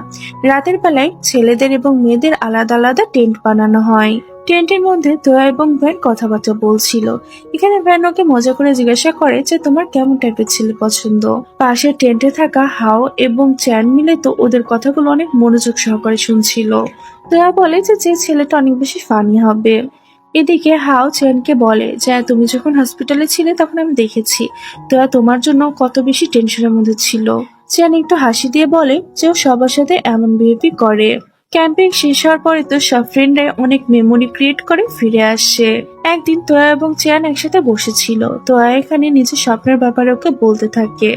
রাতের বেলায় ছেলেদের এবং মেয়েদের আলাদা আলাদা টেন্ট বানানো হয়। টেন্টের মধ্যে তোয়া এবং ভ্যান কথাবার্তা বলছিল। এখানে ভ্যান ওকে মজা করে জিজ্ঞাসা করে যে তোমার কেমন টাইপের ছেলে পছন্দ। পাশের টেন্টে থাকা হাও এবং চ্যান মিলে তো ওদের কথাগুলো অনেক মনোযোগ সহকারে শুনছিল। তোয়া বলে যে যে ছেলেটা অনেক বেশি ফানি হবে। এদিকে হাও চ্যানকে বলে যে তুমি যখন হসপিটালে ছিলে তখন আমি দেখেছি তোয়া তোমার জন্য কত বেশি টেনশনের মধ্যে ছিল। চ্যান একটু হাসি দিয়ে বলে যে ও সবার সাথে এমন বিহেভি করে। ক্যাম্পিং শেষ হওয়ার পরে তো সব ফ্রেন্ডরা অনেক মেমোরি ক্রিয়েট করে ফিরে আসে। একদিন তোয়া এবং চ্যান একসাথে বসেছিল। তোয়া এখানে নিজের স্বপ্নের ব্যাপারে ওকে বলতে থাকে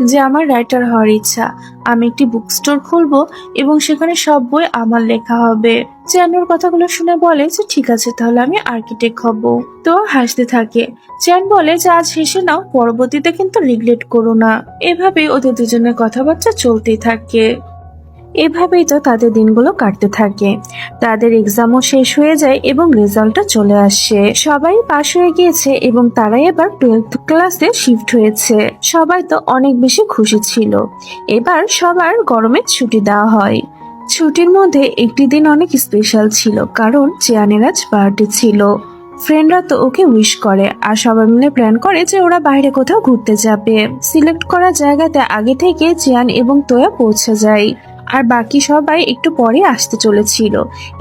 যে আমার রাইটার হওয়ার ইচ্ছা, আমি একটি বুক স্টোর খুলবো এবং সেখানে সব বই আমার লেখা হবে। চ্যান ওর কথাগুলো শুনে বলে যে ঠিক আছে তাহলে আমি আর্কিটেক্ট হব। তো হাসতে থাকে। চ্যান বলে যে আজ হেসে নাও, পরবর্তীতে কিন্তু রিগ্রেট করো না। এভাবেই ওদের দুজনের কথাবার্তা চলতেই থাকে। এভাবেই তো তাদের দিনগুলো কাটতে থাকে। তাদের এক্সামও শেষ হয়ে যায় এবং রেজাল্টটা চলে আসে। সবাই পাশ হয়ে গিয়েছে এবং তারাই এবার 12th ক্লাসে শিফট হয়েছে। সবাই তো অনেক বেশি খুশি ছিল। এবার সবার গরমের ছুটি দেওয়া হয়। ছুটির মধ্যে একটি দিন অনেক স্পেশাল ছিল, কারণ চিয়ানের আজ বার্থডে ছিল। ফ্রেন্ডরা তো ওকে উইশ করে আর সবাই মিলে প্ল্যান করে যে ওরা বাইরে কোথাও ঘুরতে যাবে। সিলেক্ট করা জায়গাতে আগে থেকে চিয়ান এবং তোয়া পৌঁছে যায় আর বাকি সবাই একটু পরে আসতে চলেছিল।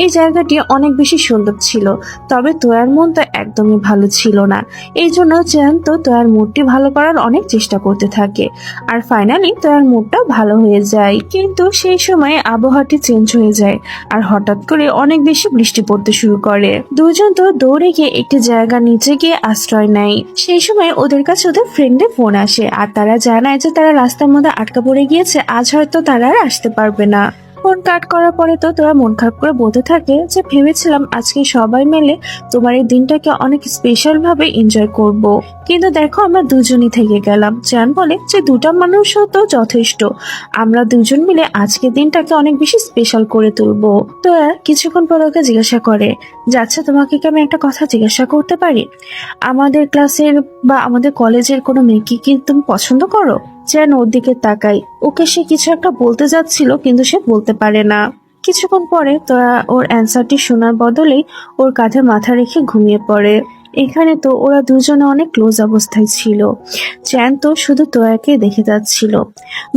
এই জায়গাটি অনেক বেশি সুন্দর ছিল, তবে তোয়ার মন তো একদমই ভালো ছিল না। এই জন্য চিয়ান তো তোয়ার মুডটি ভালো করার অনেক চেষ্টা করতে থাকে আর ফাইনালি তোয়ার মুডটা ভালো হয়ে যায়। কিন্তু সেই সময় আবহাওয়াটি চেঞ্জ হয়ে যায় আর হঠাৎ করে অনেক বেশি বৃষ্টি পড়তে শুরু করে। দুজন তো দৌড়ে গিয়ে একটি জায়গা নিচে গিয়ে আশ্রয় নেয়। সেই সময় ওদের কাছে ওদের ফ্রেন্ডের ফোন আসে আর তারা জানায় যে তারা রাস্তার মধ্যে আটকা পড়ে গিয়েছে, আজ হয়তো তারা আর আসতে পারবে না। ফোন কাট করার পরে তো তোরা মন খারাপ করে বলতে থাকে যে ভেবেছিলাম আজকে সবাই মিলে তোমার এই দিনটাকে অনেক স্পেশাল ভাবে এনজয় করব, কিন্তু দেখো আমরা দুজনই থেকে গেলাম। চ্যান বলে যে দুটা মানুষও তো যথেষ্ট, আমরা দুজন মিলে আজকের দিনটাকে অনেক বেশি স্পেশাল করে তুলবো। তো কিছুক্ষণ পর ওকে জিজ্ঞাসা করে যাচ্ছে তোমাকে কি আমি একটা কথা জিজ্ঞাসা করতে পারি? আমাদের ক্লাসের বা আমাদের কলেজের কোনো মেয়েকে কি তুমি পছন্দ করো? চ্যান ওর দিকে তাকাই। ওকে সে কিছু একটা বলতে যাচ্ছিল কিন্তু সে বলতে পারে না। কিছুক্ষণ পরে তোরা ওর অ্যান্সারটি শোনার বদলে ওর কাঁধে মাথা রেখে ঘুমিয়ে পড়ে। এখানে তো ওরা দুজনে অনেক ক্লোজ অবস্থায় ছিল। চ্যান তো শুধু তোয়াকে দেখে যাচ্ছিল।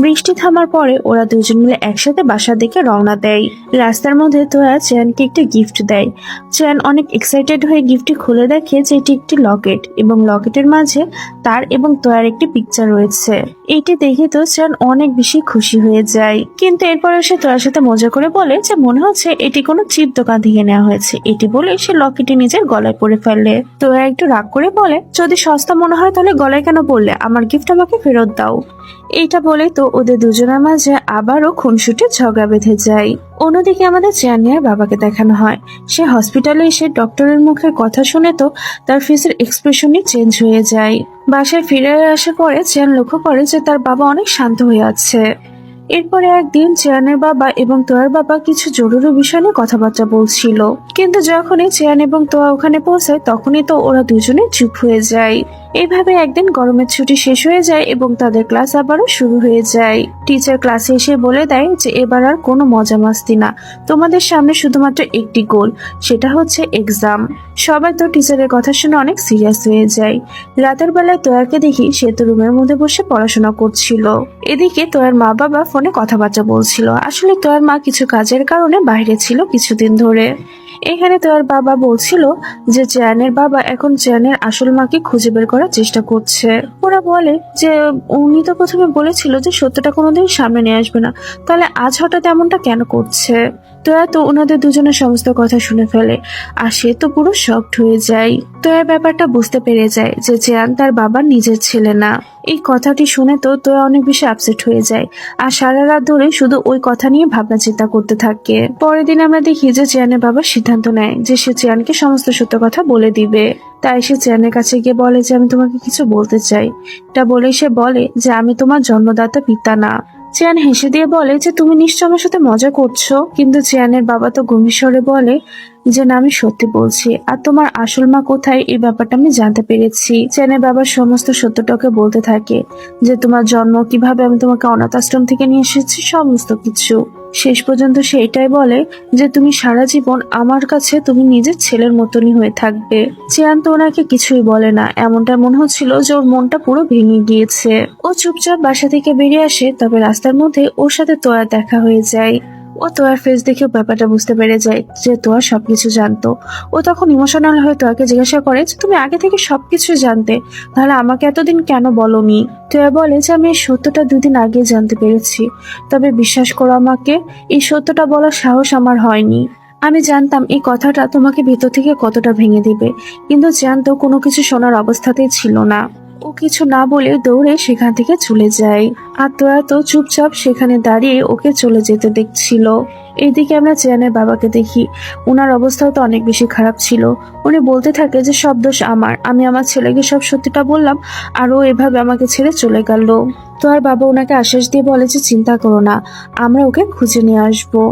বৃষ্টি থামার পরে ওরা দুজন মিলে একসাথে বাসার দিকে রওনা দেয়। রাস্তার মধ্যে তোয়া চ্যানকে একটি গিফট দেয়। চ্যান অনেক এক্সাইটেড হয়ে গিফটটি খুলে দেখে যে এটি একটি লকেট এবং লকেটের মাঝে তার এবং তোয়ার একটি পিকচার রয়েছে। এটি দেখে তো চান অনেক বেশি খুশি হয়ে যায়, কিন্তু এরপরে সে তোয়ার সাথে মজা করে বলে যে মনে হচ্ছে এটি কোনো চিপ দোকান থেকে নেওয়া হয়েছে। এটি বলে সে লকেটটি নিজের গলায় পরে ফেলে। তোয়া একটু রাগ করে বলে, যদি সস্তা মনে হয় তাহলে গলায় কেন পড়লে, আমার গিফট আমাকে ফেরত দাও। এইটা বলে তো ওদের দুজনের মাঝে আবারও খুনসুটির ঝগড়া বেঁধে যায়। অন্যদিকে আমাদের চেয়ানিয়ার বাবাকে দেখানো হয়, সে হসপিটালে এসে ডক্টরের মুখে কথা শুনে তো তার ফেসের এক্সপ্রেশনই চেঞ্জ হয়ে যায়। বাসায় ফিরে আসার পরে চেয়ান লক্ষ্য করে যে তার বাবা অনেক শান্ত হয়ে আছে। এরপরে একদিন চেয়ানের বাবা এবং তোয়ার বাবা কিছু জরুরি বিষয় নিয়ে কথাবার্তা বলছিল, কিন্তু যখনই চেয়ান এবং তোয়া ওখানে পৌঁছায় তখনই তো ওরা দুজনে চুপ হয়ে যায়। এইভাবে একদিন গরমের ছুটি শেষ হয়ে যায় এবং তাদের ক্লাস আবারও শুরু হয়ে যায়। টিচার ক্লাসে এসে বলে দেয় যে এবার আর কোনো মজা মাস্তি না, তোমাদের সামনে শুধুমাত্র একটি গোল, সেটা হচ্ছে এক্সাম। সবাই তো টিচারের কথা শুনে অনেক সিরিয়াস হয়ে যায়। রাতের বেলায় তোয়াকে দেখি সে তো রুমের মধ্যে বসে পড়াশোনা করছিল। এদিকে তোয়ার মা বাবা ফোনে কথাবার্তা বলছিল। আসলে তোয়ার মা কিছু কাজের কারণে বাইরে ছিল কিছুদিন ধরে। এখানে তোয়ার বাবা বলছিল যে চেয়ানের বাবা এখন চেয়ানের আসল মাকে খুঁজে বের করার চেষ্টা করছে। ওরা বলে যে উনি তো প্রথমে বলেছিল যে সত্যটা কোনোদিন সামনে নিয়ে আসবে না, তাহলে আজ হঠাৎ এমনটা কেন করছে। তোয়া তো ওনাদের দুজনের সমস্ত কথা শুনে ফেলে, আর সে তো পুরো শকড হয়ে যায়। তোয়া ব্যাপারটা বুঝতে পেরে যায় যে চেয়ান তার বাবার নিজের ছেলে না। এই কথাটি শুনে তো তোয়া অনেক বেশি আপসেট হয়ে যায়, আর সারা রাত ধরে শুধু ওই কথা নিয়ে ভাবনা চিন্তা করতে থাকে। পরের দিন আমরা দেখি যে চেয়ানের বাবা সিদ্ধান্ত নেয় যে সে চেয়ানকে সমস্ত সত্য কথা বলে দিবে। তাই সে চেয়ানের কাছে গিয়ে বলে যে আমি তোমাকে কিছু বলতে চাই। এটা বলে সে বলে যে আমি তোমার জন্মদাতা পিতা না। চেয়ান হেসে দিয়ে বলে যে তুমি নিশ্চয় আমার সাথে মজা করছো, কিন্তু চেয়ানের বাবা তো গম্ভীর স্বরে বলে যে না, আমি সত্যি বলছি, আর তোমার আসল মা কোথায় এই ব্যাপারটা আমি জানতে পেরেছি। চেয়ানের বাবা সমস্ত সত্যটাকে বলতে থাকে যে তোমার জন্ম, কিভাবে আমি তোমাকে অনাথ আশ্রম থেকে নিয়ে এসেছি, সমস্ত কিছু। শেষ পর্যন্ত সে এটাই বলে যে তুমি সারা জীবন আমার কাছে তুমি নিজের ছেলের মতনই হয়ে থাকবে। চেয়ান তো ওনাকে কিছুই বলে না, এমনটা মনে হচ্ছিল যে ওর মনটা পুরো ভেঙে গিয়েছে। ও চুপচাপ বাসা থেকে বেরিয়ে আসে, তবে রাস্তার মধ্যে ওর সাথে তোয়ার দেখা হয়ে যায়। ও তোয়ার ফেস দেখে ব্যাপারটা বুঝতে পেরে যায় যে তোয়া সবকিছু জানতো। ও তখন ইমোশনাল হয়ে তোয়াকে জিজ্ঞাসা করে যে তুমি আগে থেকে সবকিছু জানতে, তাহলে আমাকে এতদিন কেন বলনি। তোয়া বলে যে আমি এই সত্যটা 2 দিন আগে জানতে পেরেছি, তবে বিশ্বাস করো আমাকে, এই সত্যটা বলার সাহস আমার হয়নি। আমি জানতাম এই কথাটা তোমাকে ভিতর থেকে কতটা ভেঙে দিবে, কিন্তু জানতো কোনো কিছু শোনার অবস্থাতেই ছিল না। ও কিছু না বলে দৌড়ে সেখান থেকে চলে যায়, আর তোরা তো চুপচাপ সেখানে দাঁড়িয়ে ওকে চলে যেতে দেখছিল। এইদিকে আমরা চেয়ানের বাবাকে দেখি, ওনার অবস্থাও তো অনেক বেশি খারাপ ছিল। উনি বলতে থাকে যে সব দোষ আমার, আমি আমার ছেলেকে সব সত্যিটা বললাম আর ও এভাবে আমাকে ছেড়ে চলে গেল। তো আর বাবা ওনাকে আশ্বাস দিয়ে বলে যে চিন্তা করো না, আমরা ওকে খুঁজে নিয়ে আসবো।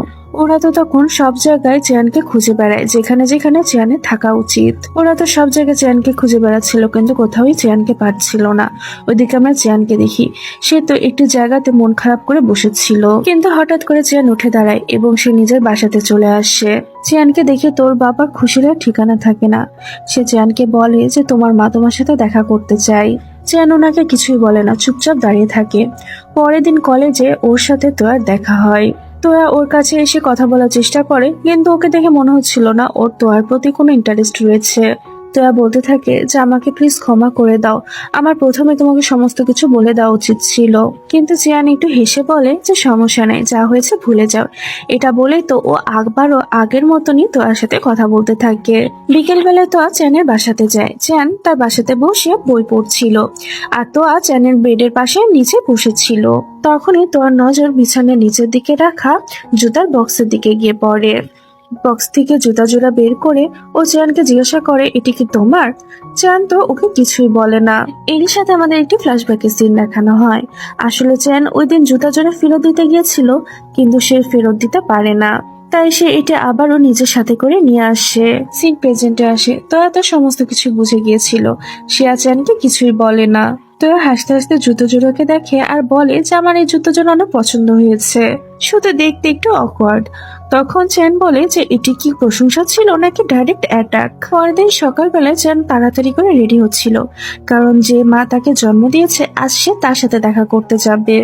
ওরা তো তখন সব জায়গায় চেয়ানকে খুঁজে বেড়ায়, যেখানে যেখানে চেয়ানের থাকা উচিত। ওরা তো সব জায়গায় চেয়ানকে খুঁজে বেড়াচ্ছিল, কিন্তু কোথাওই চেয়ানকে পাচ্ছিল না। ওইদিকে আমরা চেয়ানকে দেখি, সে তো একটি জায়গাতে মন খারাপ করে বসেছিল, কিন্তু হঠাৎ করে চেয়ান উঠে দাঁড়ায় এবং সে নিজের বাসাতে চলে আসে। চেয়ানকে দেখে তোর বাবার খুশির আর ঠিকানা থাকে না। সে চেয়ানকে বলে যে তোমার মা তোমার সাথে দেখা করতে চাই। চেয়ান ওনাকে কিছুই বলে না, চুপচাপ দাঁড়িয়ে থাকে। পরের দিন কলেজে ওর সাথে তোয়ার দেখা হয়। তোয়া ওর কাছে এসে কথা বলার চেষ্টা করে, কিন্তু ওকে দেখে মনে হচ্ছিল না ওর তোয়ার প্রতি কোনো ইন্টারেস্ট রয়েছে। তোয়া বলতে থাকে যে আমাকে প্লিজ ক্ষমা করে দাও, আমার প্রথমে তোমাকে সমস্ত কিছু বলে দেওয়া উচিত ছিল। কিন্তু চিয়ান একটু হেসে বলে যে সমস্যা নেই, যা হয়েছে ভুলে যাও। এটা বলেই তো ও আবারও আগের মতনই তোয়ার সাথে কথা বলতে থাকে। বিকেল বেলায় তোয়া চ্যানের বাসাতে যায়। চ্যান তার বাসাতে বসে বই পড়ছিল, আর তোয়া চ্যানের বেডের পাশে নিচে বসেছিল। তখনই তোয়ার নজর বিছানার নিচের দিকে রাখা জুতার বক্সের দিকে গিয়ে পড়ে। বক্স থেকে জুতা জোড়া বের করে ও চেয়ানকে জিজ্ঞাসা করে এটি কি তোমার। চেয়ান তো ওকে কিছুই বলে না। এরই সাথে আমাদের একটি ফ্ল্যাশব্যাকের সিন দেখানো হয়। আসলে চেয়ান ওই দিন জুতা জোড়া ফেরত দিতে গিয়েছিল, কিন্তু সে ফেরত দিতে পারে না, তাই সে এটা আবারও নিজের সাথে করে নিয়ে আসে। সিন প্রেজেন্টে আসে। তোরা তো সমস্ত কিছু বুঝে গিয়েছিল, সে আর চেয়ানকে কিছুই বলে না। তোরা হাসতে হাসতে জুতো জোড়াকে দেখে আর বলে যে আমার এই জুতো জোড়া অনেক পছন্দ হয়েছে, শুধু দেখতে একটু অকওয়ার্ড। তখন চ্যান বলে যে এটি কি প্রশংসা ছিল নাকি ডাইরেক্ট অ্যাটাক। পরের দিন সকালবেলা চ্যান তাড়াতাড়ি করে রেডি হচ্ছিল, কারণ যে মা তাকে জন্ম দিয়েছে আজ সে তার সাথে দেখা করতে যাবে।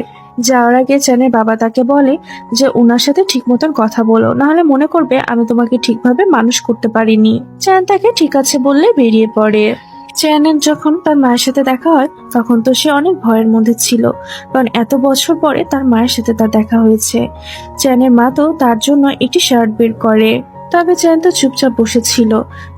যাওয়ার আগে চ্যানের বাবা তাকে বলে যে ওনার সাথে ঠিক মতন কথা বলো, নাহলে মনে করবে আমি তোমাকে ঠিকভাবে মানুষ করতে পারিনি। চ্যান তাকে ঠিক আছে বললে বেরিয়ে পড়ে। চেয়ানের যখন তার মায়ের সাথে দেখা হয় তখন তো সে অনেক ভয়ের মধ্যে ছিল, কারণ এত বছর পরে তার মায়ের সাথে তার দেখা হয়েছে। চেয়ানের মা তো তার জন্য একটি শার্ট বের করে, তবে চেয়ান তো চুপচাপ বসেছিল।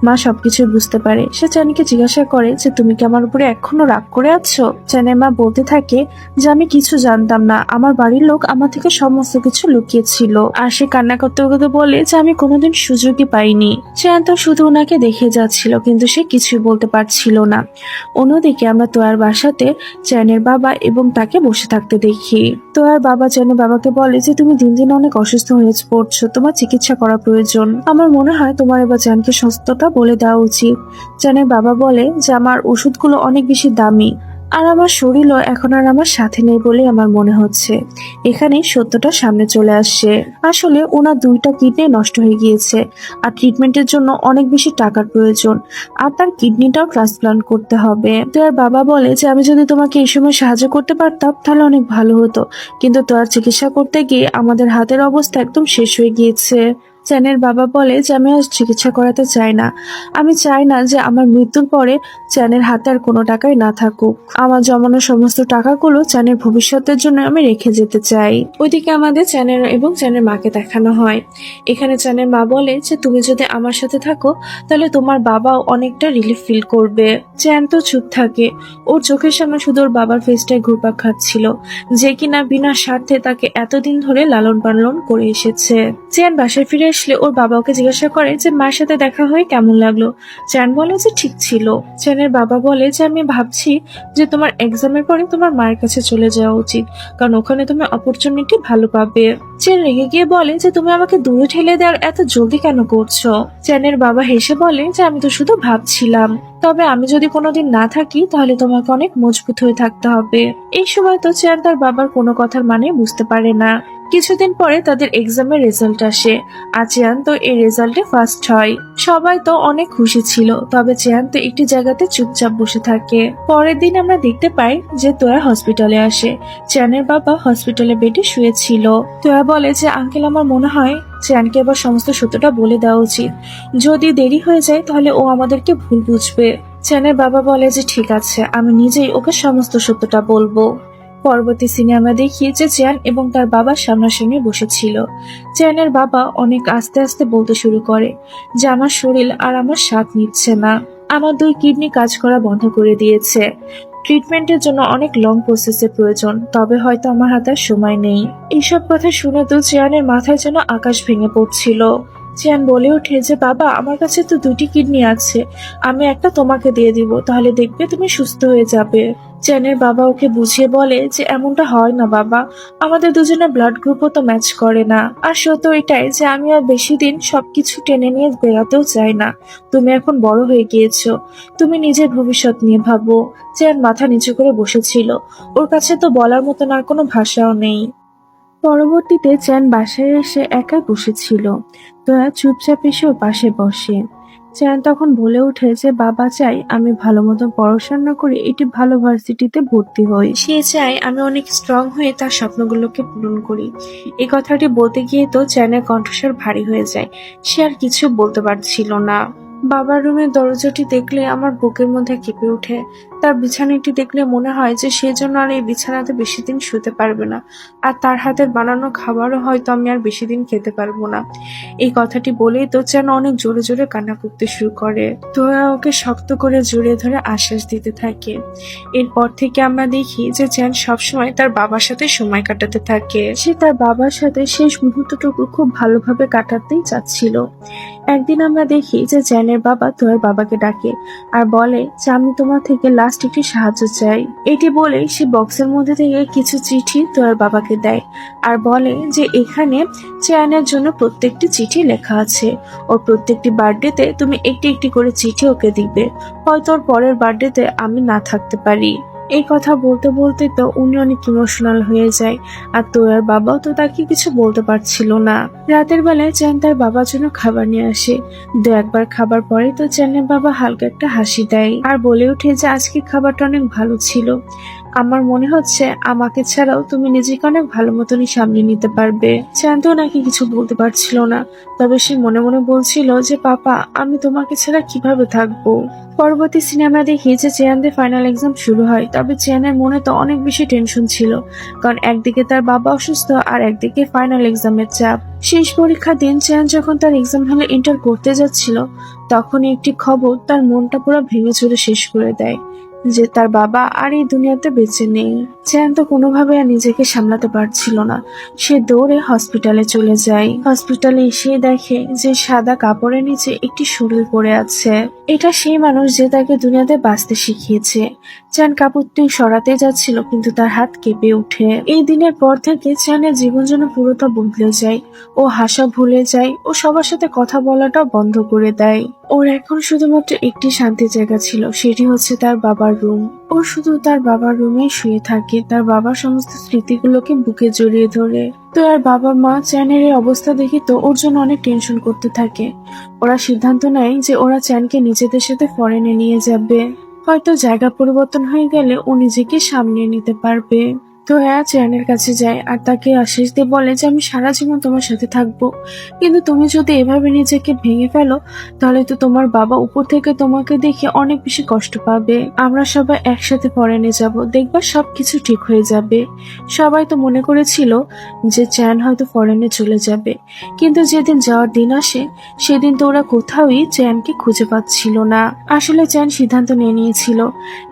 মা সবকিছু বুঝতে পারে। সে চেয়ানকে জিজ্ঞাসা করে যে তুমি কি আমার উপরে এখনো রাগ করে আছো। চেয়ানের মা বলতে থাকে যে আমি কিছু জানতাম না, আমার বাড়ির লোক আমার থেকে সমস্ত কিছু লুকিয়েছিল। আর সে কান্না করতে করতে বলে যে আমি কোনোদিন সুযোগই পাইনি। চেয়ান তো শুধু ওনাকে দেখে যাচ্ছিল, কিন্তু সে কিছুই বলতে পারছিল না। অন্যদিকে আমরা তোয়ার বাসাতে চেয়ানের বাবা এবং তাকে বসে থাকতে দেখি। তোয়ার বাবা চেয়ানের বাবাকে বলে যে তুমি দিন দিন অনেক অসুস্থ হয়ে পড়ছো, তোমার চিকিৎসা করা প্রয়োজন। আমার মনে হয় তোমার এবার জানকে সত্যটা বলে দেওয়া উচিত। জানের বাবা বলে যে আমার ওষুধগুলো অনেক বেশি দামি, আর আমার শরীরও এখন আর আমার সাথে নেই বলে আমার মনে হচ্ছে। এখানে সত্যটা সামনে চলে আসছে। আসলে ওনার 2টা কিডনি নষ্ট হয়ে গিয়েছে, আর ট্রিটমেন্টের জন্য অনেক বেশি টাকার প্রয়োজন, আর তার কিডনিটাও ট্রান্সপ্লান্ট করতে হবে। তো আর বাবা বলে যে আমি যদি তোমাকে এই সময় সাহায্য করতে পারতাম তাহলে অনেক ভালো হতো, কিন্তু তোর চিকিৎসা করতে গিয়ে আমাদের হাতের অবস্থা একদম শেষ হয়ে গিয়েছে। চ্যানের বাবা বলে যে আমি আর চিকিৎসা করাতে চাই না। আমি চাই না যে আমার মৃত্যুর পরে চ্যানের হাতে আর কোনো টাকাই না থাকুক। আমার জমানো সমস্ত টাকাগুলো চ্যানের ভবিষ্যতের জন্য আমি রেখে যেতে চাই। ওইদিকে আমাদের চ্যানের এবং চ্যানের মাকে দেখানো হয়। এখানে চ্যানের মা বলে যে তুমি যদি আমার সাথে থাকো তাহলে তোমার বাবাও অনেকটা রিলিফ ফিল করবে। চ্যান তো চুপ থাকে। ওর চোখের সামনে শুধু ওর বাবার ফেসটাই ঘুরপাক খাচ্ছিল, যে কিনা বিনা স্বার্থে তাকে এতদিন ধরে লালন পালন করে এসেছে। চ্যান বাসায় ফিরে আসলে ওর বাবা ওকে জিজ্ঞাসা করে যে মায়ের সাথে দেখা হয়ে কেমন লাগলো। চ্যান বলে যে ঠিক ছিল। চ্যানের বাবা বলে যে আমি ভাবছি যে তোমার এক্সামের পরে তোমার মায়ের কাছে চলে যাওয়া উচিত, কারণ ওখানে তুমি অপরচুনিটি ভালো পাবে। চ্যান রেগে গিয়ে বলে যে তুমি আমাকে দূরে ঠেলে দেওয়ার এত জলদি কেন করছো। চ্যানের বাবা হেসে বলে যে আমি তো শুধু ভাবছিলাম, তবে আমি যদি কোনোদিন না থাকি তাহলে তোমাকে অনেক মজবুত হয়ে থাকতে হবে। এই সময় তো চ্যান তার বাবার কোনো কথার মানে বুঝতে পারে না। কিছুদিন পরে তাদের এক্সামের রেজাল্ট আসে, আর চেয়ান তো এই রেজাল্টে ফার্স্ট হয়। সবাই তো অনেক খুশি ছিল, তবে চেয়ান তো একটি জায়গাতে চুপচাপ বসে থাকে। পরের দিন আমরা দেখতে পাই যে তোয়া হসপিটালে আসে। চেয়ানের বাবা হসপিটালে বেডে শুয়েছিল। তোয়া বলে যে আঙ্কেল আমার মনে হয় চেয়ানকে এবার সমস্ত সত্যটা বলে দেওয়া উচিত। যদি দেরি হয়ে যায় তাহলে ও আমাদেরকে ভুল বুঝবে। চেয়ানের বাবা বলে যে ঠিক আছে, আমি নিজেই ওকে সমস্ত সত্যটা বলবো। পরবর্তী সিনে আমরা দেখি যে চেয়ান এবং তার বাবা সামনাসামনি বসেছিল। চেয়ানের বাবা অনেক আস্তে আস্তে বলতে শুরু করে যে আমার শরীর আর আমার স্বাদ নিচ্ছে না, আমার 2 কিডনি কাজ করা বন্ধ করে দিয়েছে, ট্রিটমেন্টের জন্য অনেক লং প্রসেসের প্রয়োজন, তবে হয়তো আমার হাতে আর সময় নেই। এইসব কথা শুনে তো চেয়ানের মাথায় যেন আকাশ ভেঙে পড়ছিল। চেয়ান বলে ওঠে যে বাবা আমার কাছে তো 2টি কিডনি আছে, আমি একটা তোমাকে দিয়ে দিব, তাহলে দেখবে তুমি সুস্থ হয়ে যাবে। চেয়ানের বাবা ওকে বুঝিয়ে বলে যে এমনটা হয় না বাবা, আমাদের দুজনের ব্লাড গ্রুপও তো ম্যাচ করে না। আর সত্য এটাই যে আমি আর বেশি দিন সবকিছু টেনে নিয়ে বেড়াতেও চাই না। তুমি এখন বড় হয়ে গিয়েছো, তুমি নিজের ভবিষ্যৎ নিয়ে ভাবো। চেয়ান মাথা নিচু করে বসেছিল, ওর কাছে তো বলার মতন আর কোনো ভাষাও নেই। পরবর্তীতে চ্যান বাসায় এসে একাই বসেছিল। তোয়া চুপচাপ এসে ওর পাশে বসে। চ্যান তখন বলে ওঠে যে বাবা চাই আমি ভালো মতো পড়াশোনা করে একটি ভালো ভার্সিটিতে ভর্তি হই। সে চায় আমি অনেক স্ট্রং হয়ে তার স্বপ্নগুলোকে পূরণ করি। এই কথাটি বলতে গিয়ে তো চ্যানের কণ্ঠস্বর ভারী হয়ে যায়। সে আর কিছু বলতে পারছিল না। বাবার রুমের দরজাটি দেখলে আমার বুকের মধ্যে কেঁপে ওঠে। তার বিছানাটি দেখলে মনে হয় যে সে জন্য আর এই বিছানাতে বেশি দিন শুতে পারবে না, আর তার হাতের বানানো খাবারও হয়তো আমি আর বেশি দিন খেতে পারবো না। এই কথাটি বলেই তো যেন অনেক জোরে জোরে কান্না করতে শুরু করে। তোয়া ওকে শক্ত করে জড়িয়ে ধরে আশ্বাস দিতে থাকে। এরপর থেকে আমরা দেখি যে চ্যান সবসময় তার বাবার সাথে সময় কাটাতে থাকে। সে তার বাবার সাথে শেষ মুহূর্তটুকু খুব ভালোভাবে কাটাতেই চাচ্ছিল। একদিন আমরা দেখি যে চ্যানের বাবা তোয়ার বাবাকে ডাকে আর বলে যে আমি তোমার থেকে লাস্ট একটি সাহায্য চাই। এটি বলে সে বক্সের মধ্যে থেকে কিছু চিঠি তোয়ার বাবাকে দেয় আর বলে যে এখানে চ্যানের জন্য প্রত্যেকটি চিঠি লেখা আছে। ওর প্রত্যেকটি বার্থডেতে তুমি একটি একটি করে চিঠি ওকে দিবে, হয়তো ওর পরের বার্থডেতে আমি না থাকতে পারি। এই কথা বলতে বলতে তো উনি অনেক ইমোশনাল হয়ে যায়, আর তোয়ার বাবাও তো তাকে কিছু বলতে পারছিল না। রাতের বেলায় চ্যান তার বাবার জন্য খাবার নিয়ে আসে। 2-1 বার খাবার পরে তো চ্যানের বাবা হালকা একটা হাসি দেয় আর বলে ওঠে যে আজকে খাবারটা অনেক ভালো ছিল। আমার মনে হচ্ছে আমাকে ছাড়াও তুমি নিজেকে অনেক ভালো মতনই সামলে নিতে পারবে। চ্যান তো নাকি কিছু বলতে পারছিল না, তবে সে মনে মনে বলছিল যে পাপা, আমি তোমাকে ছাড়া কিভাবে থাকবো। পরবর্তী সিনেমা দেখি যে চেয়ানদের ফাইনাল এক্সাম শুরু হয়, তবে চেয়ানের মনে তো অনেক বেশি টেনশন ছিল, কারণ একদিকে তার বাবা অসুস্থ আর একদিকে ফাইনাল এক্সামের চাপ। শেষ পরীক্ষার দিন চেয়ান যখন তার এক্সাম হলে এন্টার করতে যাচ্ছিল, তখনই একটি খবর তার মনটা পুরো ভেঙে চুরে শেষ করে দেয়, যে তার বাবা আর এই দুনিয়াতে বেঁচে নেই। চেয়ান তো কোনোভাবে আর নিজেকে সামলাতে পারছিল না। সে দৌড়ে হসপিটালে চলে যায়। হসপিটালে এসে দেখে যে সাদা কাপড়ের নিচে একটি শরীর পড়ে আছে। এটা সেই মানুষ যে তাকে দুনিয়াতে বাঁচতে শিখিয়েছে। চেয়ান কাপড়টি সরাতে যাচ্ছিল, কিন্তু তার হাত কেঁপে ওঠে। এই দিনের পর থেকে চেয়ানের জীবন যেন পুরোটা বদলে যায়। ও হাসা ভুলে যায়, ও সবার সাথে কথা বলাটাও বন্ধ করে দেয়। ওর এখন শুধুমাত্র একটি শান্তির জায়গা ছিল, সেটি হচ্ছে তার বাবার রুম। ও শুধু তার বাবার রুমে শুয়ে থাকে, তার বাবার সমস্ত স্মৃতিগুলোকে বুকে জড়িয়ে ধরে। তো আর বাবা মা চ্যানের এই অবস্থা দেখে তো ওর জন্য অনেক টেনশন করতে থাকে। ওরা সিদ্ধান্ত নেয় যে ওরা চ্যানকে নিজেদের সাথে ফরেনে নিয়ে যাবে। হয়তো জায়গা পরিবর্তন হয়ে গেলে ও নিজেকে সামনে নিতে পারবে। তো হ্যাঁ, চ্যানের কাছে যায় আর তাকে আশ্বাস দিয়ে বলে যে আমি সারা জীবন তোমার সাথে থাকবো, কিন্তু তুমি যদি এভাবে নিজেকে ভেঙে ফেলো, তাহলে তো তোমার বাবা উপর থেকে তোমাকে দেখে অনেক বেশি কষ্ট পাবে। আমরা সবাই একসাথে ফরেনে যাব, দেখবা সবকিছু ঠিক হয়ে যাবে। সবাই তো মনে করেছিল যে চ্যান হয়তো ফরেনে চলে যাবে, কিন্তু যেদিন যাওয়ার দিন আসে, সেদিন তো ওরা কোথাওই চ্যানকে খুঁজে পাচ্ছিল না। আসলে চ্যান সিদ্ধান্ত নিয়ে নিয়েছিল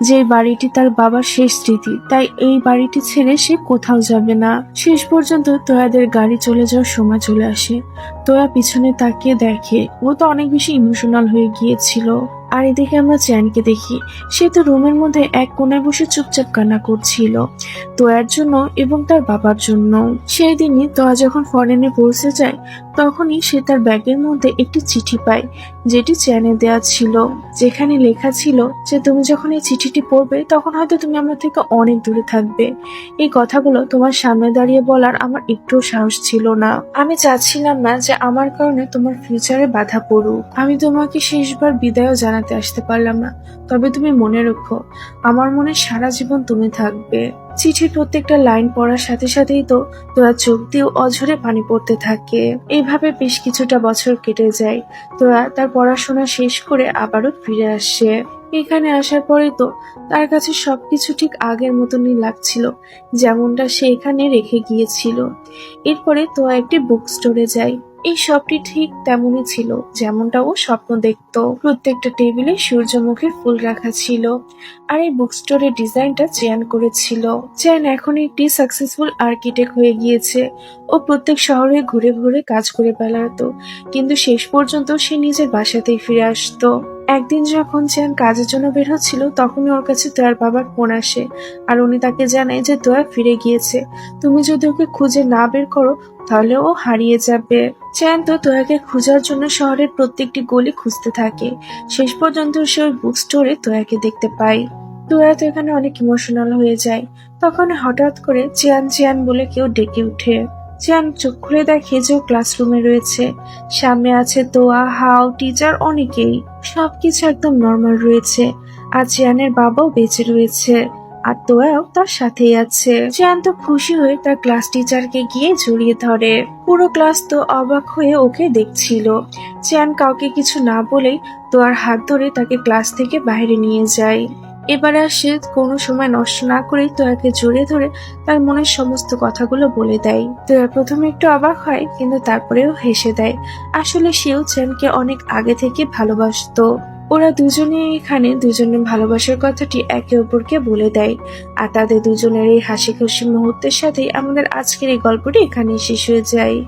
যে এই বাড়িটি তার বাবার শেষ স্মৃতি, তাই এই বাড়িটি ছেড়ে সে কোথাও যাবে না। শেষ পর্যন্ত তোয়াদের গাড়ি চলে যাওয়ার সময় চলে আসে। তোয়া পিছনে তাকিয়ে দেখে ও তো অনেক বেশি ইমোশনাল হয়ে গিয়েছিল। আর এদিকে আমরা চ্যানকে দেখি, সে তো রুমের মধ্যে এক কোণায় বসে চুপচাপ কান্না করছিল, তোয়ার জন্য এবং তার বাবার জন্য। সেই দিনই তোয়া যখন ফরেনে পৌঁছে যায়, তখনই সে তার ব্যাগের মধ্যে একটি চিঠি পায়, যেটি চ্যানে দেয়া ছিল, যেখানে লেখা ছিল যে তুমি যখন এই চিঠিটি পড়বে তখন হয়তো তুমি আমার থেকে অনেক দূরে থাকবে। এই কথাগুলো তোমার সামনে দাঁড়িয়ে বলার আমার একটুও সাহস ছিল না। আমি চাচ্ছিলাম না যে আমার কারণে তোমার ফিউচারে বাধা পড়ুক। আমি তোমাকে শেষবার বিদায়ও জানাতে আসতে পারলাম না, তবে তুমি মনে রেখো, আমার মনে সারা জীবন তুমি থাকবে। চিঠির প্রত্যেকটা লাইন পড়ার সাথে সাথেই তো তোরা চোখ দিয়ে অঝরে পানি পড়তে থাকে। এইভাবে বেশ কিছুটা বছর কেটে যায়। তোরা তার পড়াশোনা শেষ করে আবারও ফিরে আসে। এখানে আসার পরে তো তার কাছে সবকিছু ঠিক আগের মতনই লাগছিল, যেমনটা সে এখানে রেখে গিয়েছিল। এরপরে তো একটি বুক স্টোরে যায়। এই শপটি ঠিক তেমনই ছিল যেমনটা ও স্বপ্ন দেখতো। প্রত্যেকটা টেবিলে সূর্যমুখীর ফুল রাখা ছিল, আর এই বুক স্টোরের ডিজাইনটা চেয়ান করেছিল। চেয়ান এখন একটি সাকসেসফুল আর্কিটেক্ট হয়ে গিয়েছে। ও প্রত্যেক শহরে ঘুরে ঘুরে কাজ করে বেড়াতো, কিন্তু শেষ পর্যন্ত সে নিজের বাসাতেই ফিরে আসতো। একদিন যখন চেয়ান কাজের জন্য বের হচ্ছিল, তখনই ওর কাছে তোয়ার বাবার ফোন আসে, আর উনি তাকে জানায় যে তোয়া ফিরে গিয়েছে, তুমি যদি ওকে খুঁজে না বের করো তাহলে ও হারিয়ে যাবে। চেয়ান তো তোয়াকে খোঁজার জন্য শহরের প্রত্যেকটি গলি খুঁজতে থাকে। শেষ পর্যন্ত সে ওই বুক স্টোরে তোয়াকে দেখতে পায়। তোয়া তো এখানে অনেক ইমোশনাল হয়ে যায়। তখন হঠাৎ করে চিয়ান চিয়ান বলে কেউ ডেকে উঠে। চিয়ান চোখ খুলে দেখে যে ও ক্লাসরুমে রয়েছে। সামনে আছে তোয়া, হাও, টিচার, অনেকেই। সবকিছু একদম নর্মাল রয়েছে, আর চিয়ানের বাবাও বেঁচে রয়েছে, আর তোয়াও তার সাথেই আছে। চিয়ান তো খুশি হয়ে তার ক্লাস টিচারকে গিয়ে জড়িয়ে ধরে। পুরো ক্লাস তো অবাক হয়ে ওকে দেখছিল। চিয়ান কাউকে কিছু না বলেই তোয়ার হাত ধরে তাকে ক্লাস থেকে বাইরে নিয়ে যায়। এবারে আর সে কোনো সময় নষ্ট না করে তোয়াকে জড়িয়ে ধরে তার মনের সমস্ত কথাগুলো বলে দেয়। তোয়া প্রথমে একটু অবাক হয়, কিন্তু তারপরেও হেসে দেয়। আসলে সেও চ্যানকে অনেক আগে থেকে ভালোবাসতো। ওরা দুজনে এখানে দুজনের ভালোবাসার কথাটি একে অপরকে বলে দেয়, আর তাদের দুজনের এই হাসি খুশি মুহূর্তের সাথেই আমাদের আজকের এই গল্পটি এখানেই শেষ হয়ে যায়।